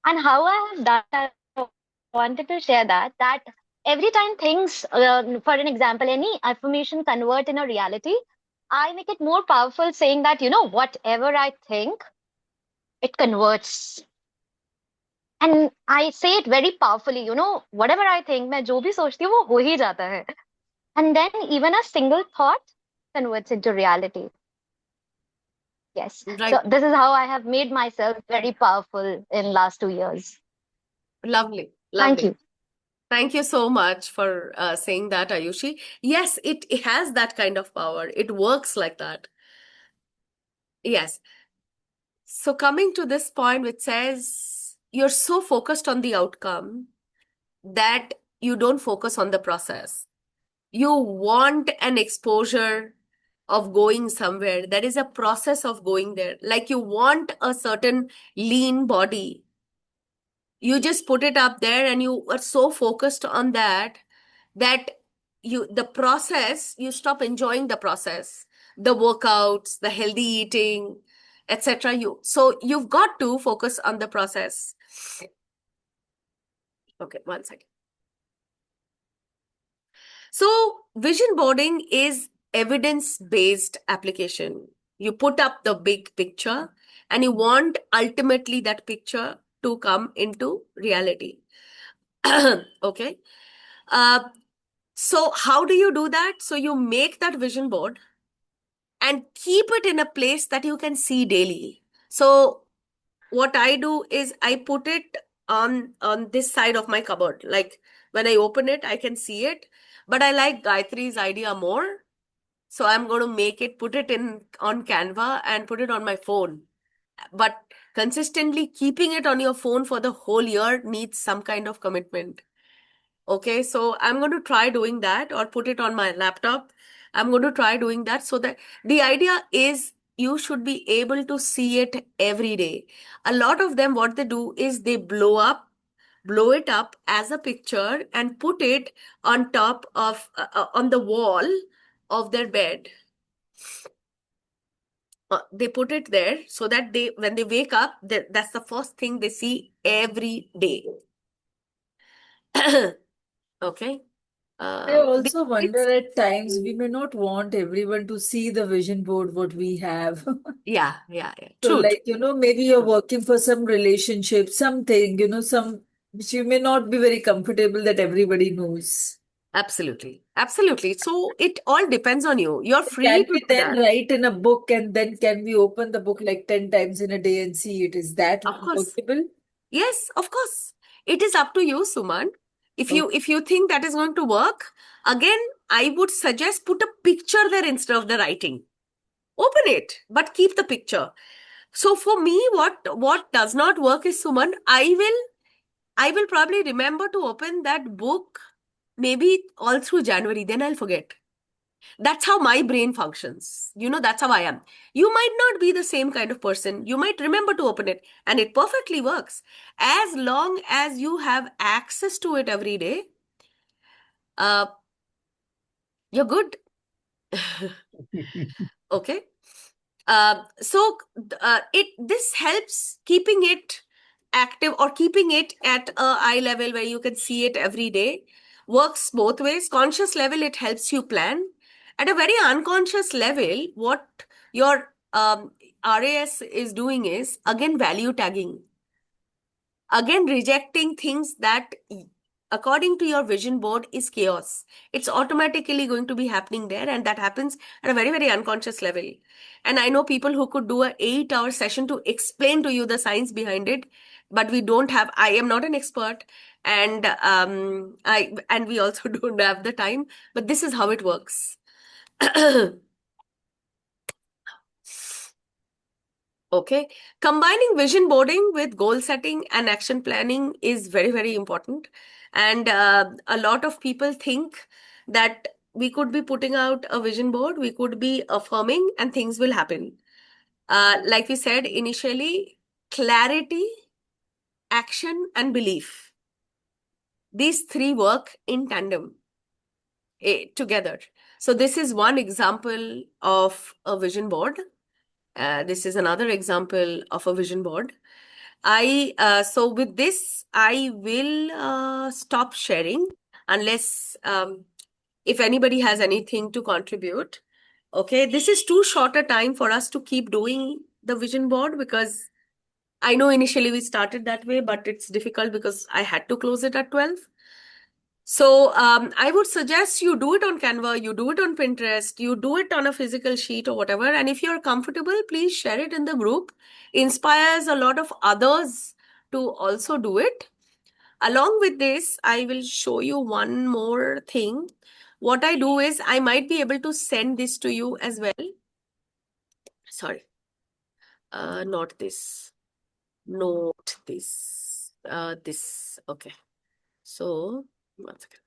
And how I have done that, I wanted to share that every time things, for an example, any affirmation convert in a reality, I make it more powerful, saying that whatever I think, it converts. And I say it very powerfully, whatever I think, मैं जो भी सोचती हूँ वो हो ही जाता है. And then even a single thought converts into reality. Yes. Right. So this is how I have made myself very powerful in last 2 years. Lovely. Thank Lovely. you. Thank you so much for saying that, Ayushi. Yes, it has that kind of power. It works like that. Yes. So coming to this point, which says you're so focused on the outcome that you don't focus on the process. You want an exposure of going somewhere. There is a process of going there. Like you want a certain lean body. You just put it up there and you are so focused on that the process, you stop enjoying the process, the workouts, the healthy eating, etc. So you've got to focus on the process. Okay, one second. So vision boarding is evidence-based application. You put up the big picture and you want ultimately that picture to come into reality. Okay. So how do you do that? So you make that vision board and keep it in a place that you can see daily. So what I do is I put it on this side of my cupboard. Like when I open it, I can see it. But I like Gayatri's idea more. So I'm going to put it in on Canva and put it on my phone. But consistently keeping it on your phone for the whole year needs some kind of commitment. Okay, so I'm going to try doing that or put it on my laptop. I'm going to try doing that so that the idea is you should be able to see it every day. A lot of them, what they do is they blow it up as a picture and put it on top of, on the wall of their bed. They put it there so that when they wake up, that's the first thing they see every day. Okay. I also wonder It's, at times we may not want everyone to see the vision board what we have. yeah. So True. like, maybe you're working for some relationship, something, some which you may not be very comfortable that everybody knows. Absolutely. So it all depends on you. You're free Can to we do then that. write in a book and then can we open the book like 10 times in a day and see it? Is that Of course. workable? Yes, of course. It is up to you, Suman. If Okay. you think that is going to work, again, I would suggest put a picture there instead of the writing. Open it, but keep the picture. So for me, what does not work is, Suman, I will probably remember to open that book maybe all through January, then I'll forget. That's how my brain functions. That's how I am. You might not be the same kind of person. You might remember to open it, and it perfectly works. As long as you have access to it every day, uh, you're good. Okay. So it this helps keeping it active or keeping it at a eye level where you can see it every day. Works both ways. Conscious level, it helps you plan. At a very unconscious level, what your RAS is doing is again value tagging, again rejecting things that according to your vision board is chaos. It's automatically going to be happening there, and that happens at a very, very unconscious level. And I know people who could do an 8-hour session to explain to you the science behind it, but I am not an expert, and we also don't have the time, but this is how it works. Okay. Combining vision boarding with goal setting and action planning is very, very important. And a lot of people think that we could be putting out a vision board, we could be affirming, and things will happen. Like we said initially, clarity, action, and belief. These three work in tandem together. So, this is one example of a vision board. This is another example of a vision board. So with this, I will stop sharing unless if anybody has anything to contribute. Okay, this is too short a time for us to keep doing the vision board because I know initially we started that way, but it's difficult because I had to close it at 12. So I would suggest you do it on Canva, you do it on Pinterest, you do it on a physical sheet or whatever. And if you're comfortable, please share it in the group. Inspires a lot of others to also do it. Along with this, I will show you one more thing. What I do is I might be able to send this to you as well. Sorry, not this. Not this. This. Okay. So, one second.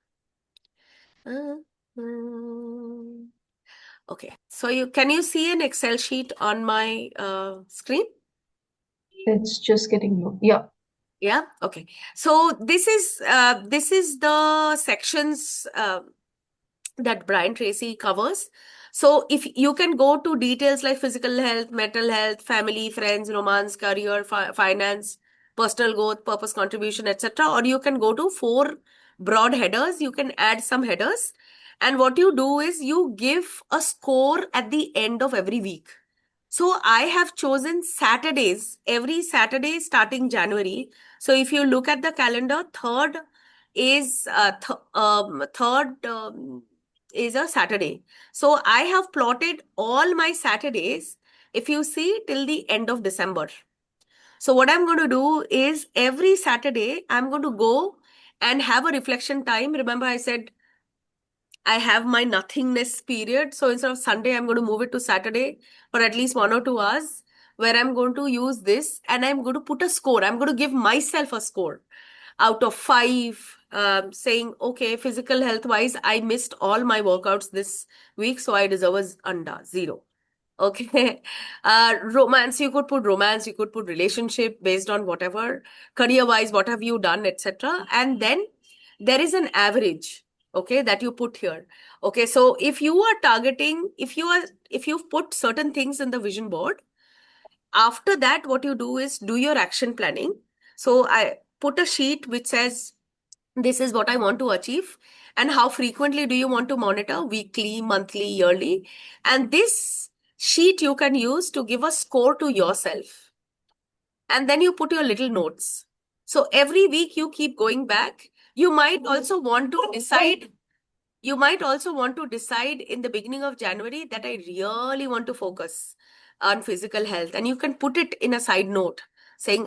Okay, so can you see an Excel sheet on my screen? It's just getting low. Yeah. Yeah. Okay. So this is the sections that Brian Tracy covers. So if you can go to details like physical health, mental health, family, friends, romance, career, finance, personal growth, purpose, contribution, etc. Or you can go to 4 broad headers. You can add some headers. And what you do is you give a score at the end of every week. So I have chosen Saturdays, every Saturday starting January. So if you look at the calendar, third is a Saturday. So I have plotted all my Saturdays, if you see, till the end of December. So what I'm going to do is every Saturday, I'm going to go and have a reflection time. Remember, I said I have my nothingness period. So instead of Sunday, I'm going to move it to Saturday for at least 1 or 2 hours where I'm going to use this and I'm going to put a score. I'm going to give myself a score out of 5, saying, okay, physical health wise, I missed all my workouts this week. So I deserve a under 0. Okay. Romance, you could put romance, you could put relationship based on whatever, career wise, what have you done, etc. And then there is an average, okay, that you put here. Okay. So if you are targeting, if you've put certain things in the vision board, after that, what you do is do your action planning. So I put a sheet which says, this is what I want to achieve. And how frequently do you want to monitor? Weekly, monthly, yearly. And this sheet you can use to give a score to yourself. And then you put your little notes. So every week you keep going back. You might also want to decide. You might also want to decide in the beginning of January that I really want to focus on physical health. And you can put it in a side note saying,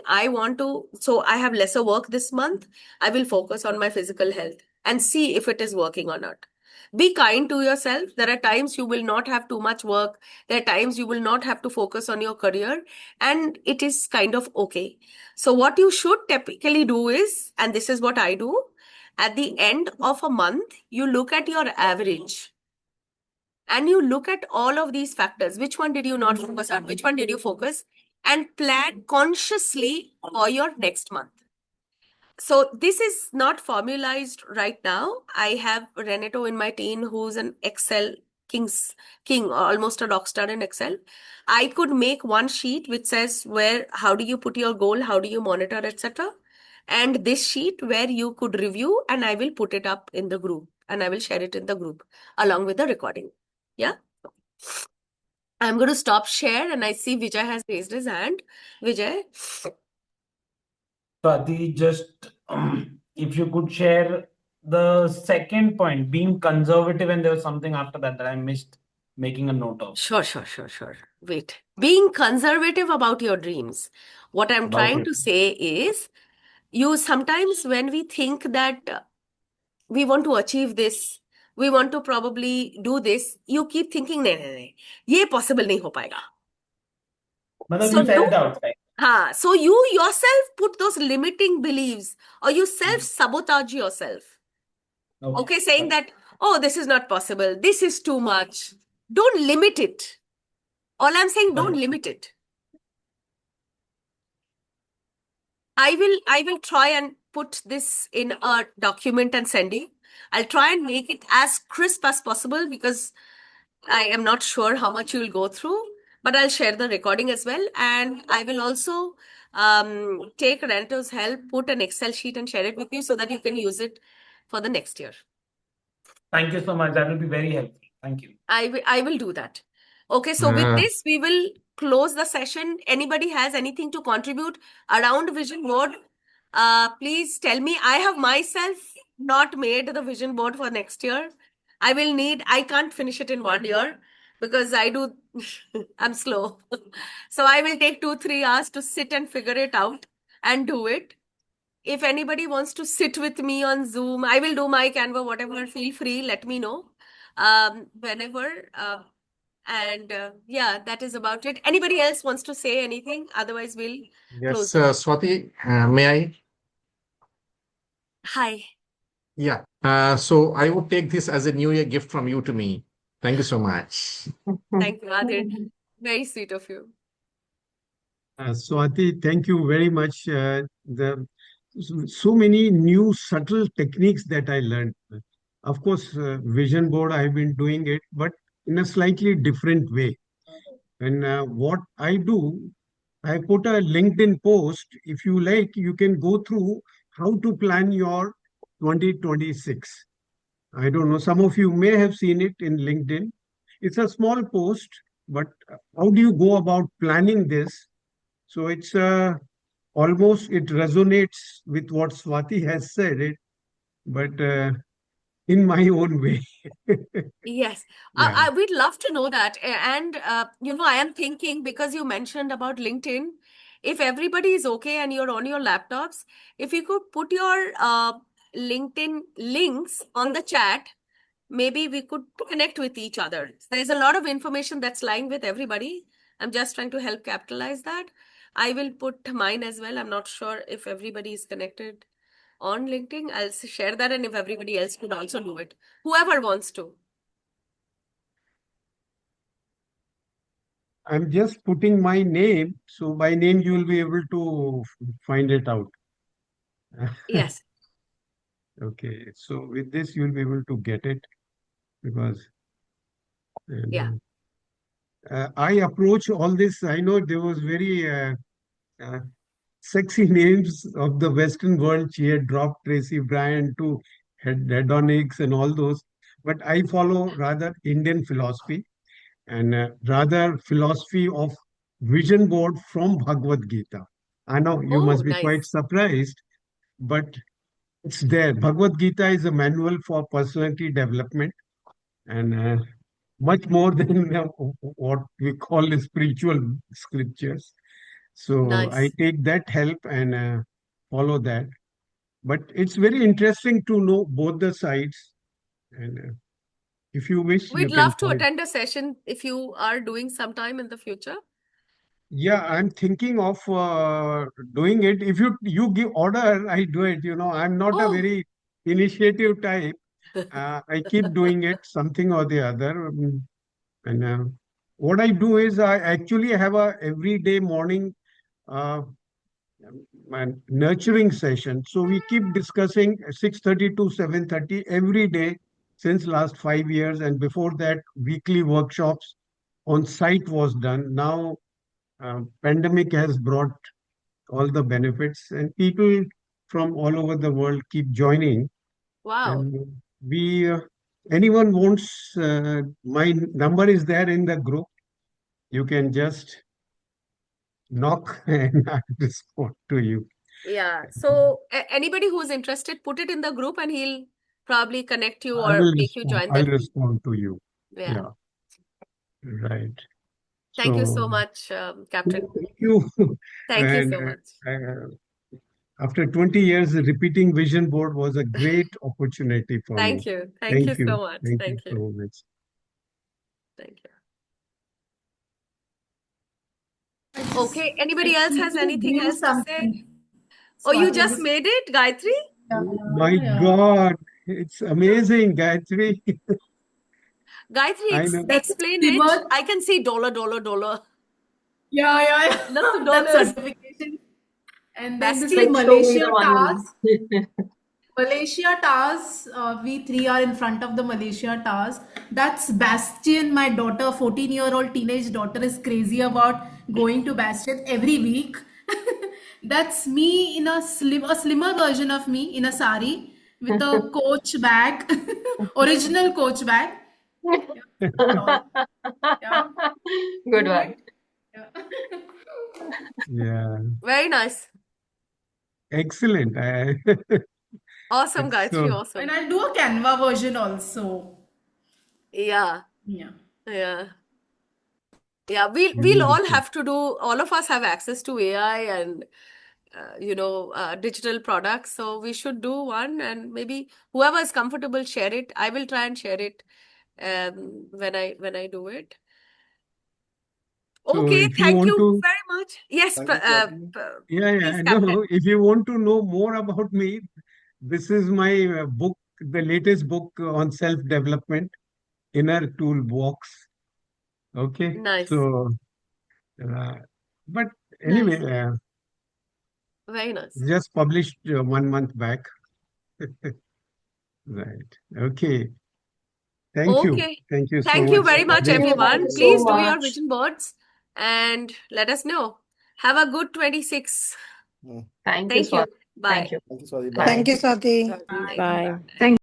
so I have lesser work this month. I will focus on my physical health and see if it is working or not. Be kind to yourself. There are times you will not have too much work. There are times you will not have to focus on your career, and it is kind of okay. So what you should typically do is, and this is what I do, at the end of a month, you look at your average and you look at all of these factors. Which one did you not focus on? Which one did you focus? And plan consciously for your next month. So this is not formalized right now. I have Renato in my team who's an Excel king, almost a rock star in Excel. I could make one sheet which says how do you put your goal, how do you monitor, etc. And this sheet where you could review, and I will put it up in the group and I will share it in the group along with the recording. Yeah. I'm going to stop share and I see Vijay has raised his hand. Vijay. Swati, just if you could share the second point, being conservative, and there was something after that I missed making a note of. Sure. Wait. Being conservative about your dreams. What I'm trying to say is, you sometimes when we think that we want to achieve this, we want to probably do this, you keep thinking, nahi, ye possible nahi ho paega. Matlab So you you, self-doubt, like. so you yourself put those limiting beliefs, or you self-sabotage yourself. Okay, saying that, oh, this is not possible, this is too much. Don't limit it. All I'm saying, don't limit it. I will try and put this in a document and send you. I'll try and make it as crisp as possible because I am not sure how much you will go through, but I'll share the recording as well. And I will also take Rento's help, put an Excel sheet and share it with you so that you can use it for the next year. Thank you so much. That will be very helpful. Thank you. I will do that. Okay, so with this, we will close the session. Anybody has anything to contribute around vision board? Please tell me. I have myself not made the vision board for next year. I can't finish it in 1 year because I'm slow. So I will take 2-3 hours to sit and figure it out and do it. If anybody wants to sit with me on Zoom, I will do my Canva, whatever, feel free, let me know whenever. Yeah, that is about it. Anybody else wants to say anything? Otherwise, we'll Yes, close the. Swati, may I? Hi. Yeah. So I would take this as a New Year gift from you to me. Thank you so much. Thank you, Adir. Very sweet of you. Swati, thank you very much. So many new subtle techniques that I learned. Of course, vision board, I've been doing it, but in a slightly different way. And what I do, I put a LinkedIn post. If you like, you can go through how to plan your 2026. I don't know, some of you may have seen it in LinkedIn. It's a small post, but how do you go about planning this? So it's almost, it resonates with what Swati has said, but in my own way. Yes, Yeah. we'd love to know that. And, I am thinking because you mentioned about LinkedIn, if everybody is okay and you're on your laptops, if you could put your LinkedIn links on the chat, maybe we could connect with each other. There's a lot of information that's lying with everybody. I'm just trying to help capitalize that. I will put mine as well. I'm not sure if everybody is connected on LinkedIn. I'll share that, and if everybody else could also do it, whoever wants to. I'm just putting my name. So by name, you will be able to find it out. Yes. Okay. So with this, you'll be able to get it because Yeah. I approach all this. I know there was very uh, sexy names of the Western world. She had dropped Tracy Bryan to hedonics and all those. But I follow rather Indian philosophy and rather philosophy of vision board from Bhagavad Gita. I know you Oh, must be quite nice. surprised, but it's there. Bhagavad Gita is a manual for personality development and much more than what we call the spiritual scriptures. So I Nice. take that help and follow that. But it's very interesting to know both the sides. And if you wish, you We'd can love to find. attend a session if you are doing sometime in the future. Yeah, I'm thinking of doing it. If you give order, I do it. I'm not a Oh. very initiative type. I keep doing it, something or the other. And what I do is I actually have a everyday morning uh, nurturing session. So we keep discussing 6:30 to 7:30 every day since last 5 years. And before that, weekly workshops on site was done. Now, pandemic has brought all the benefits, and people from all over the world keep joining. Wow. And we, anyone wants, my number is there in the group. You can just knock and I respond to you. Yeah. So anybody who's interested, put it in the group and he'll probably connect you I or will make you respond. join I'll that group. respond to you. Yeah. Yeah, right. Thank you So so much, Captain. thank you. Thank you And so much. after 20 years, repeating vision board was a great opportunity for me. Thank you. Thank you Thank so you. much. Thank you Thank you. so much. Thank you. Okay. Anybody else Need has to anything bring else to say? something. Oh, you Swati, just made it, Gayatri? Oh my yeah. God, it's amazing, Gayatri. Gayatri, I know. That's explain it. simmered. I can see dollar, dollar, dollar. Yeah. Lots of That's dollars. certification. And then this is Basti. Like, show me Malaysia the money. TAS. Malaysia Towers, we three are in front of the Malaysia Towers. That's Bastion. My daughter, 14-year-old teenage daughter, is crazy about going to Bastion every week. That's me in a slimmer version of me in a sari with a coach bag, original coach bag. Yeah, that's all. Yeah, Good one. yeah. Yeah, Very nice. excellent. Awesome, It's Gayatri. so Awesome. And I'll do a Canva version also. Yeah. Yeah. Yeah. Yeah. We'll all beautiful. have to do, all of us have access to AI and digital products. So we should do one, and maybe whoever is comfortable, share it. I will try and share it when I do it. So Okay, if you thank want you to, very much. Yes, yeah, please, Captain. no, if you want to know more about me, this is my book, the latest book on self-development, Inner Toolbox. Okay, Nice. so, uh, but anyway, Nice. Very nice. just published 1 month back. Right. Okay. Thank you. Okay. Thank you so Thank you much. very much, Great. everyone. Thank you so Please do your much. vision boards and let us know. Have a good 26. Thank you, Thank you. Swati. Bye. Thank you. Thank you, Swati. Bye. Bye. Thank you, Swati. Thank you. Bye. Bye. Thank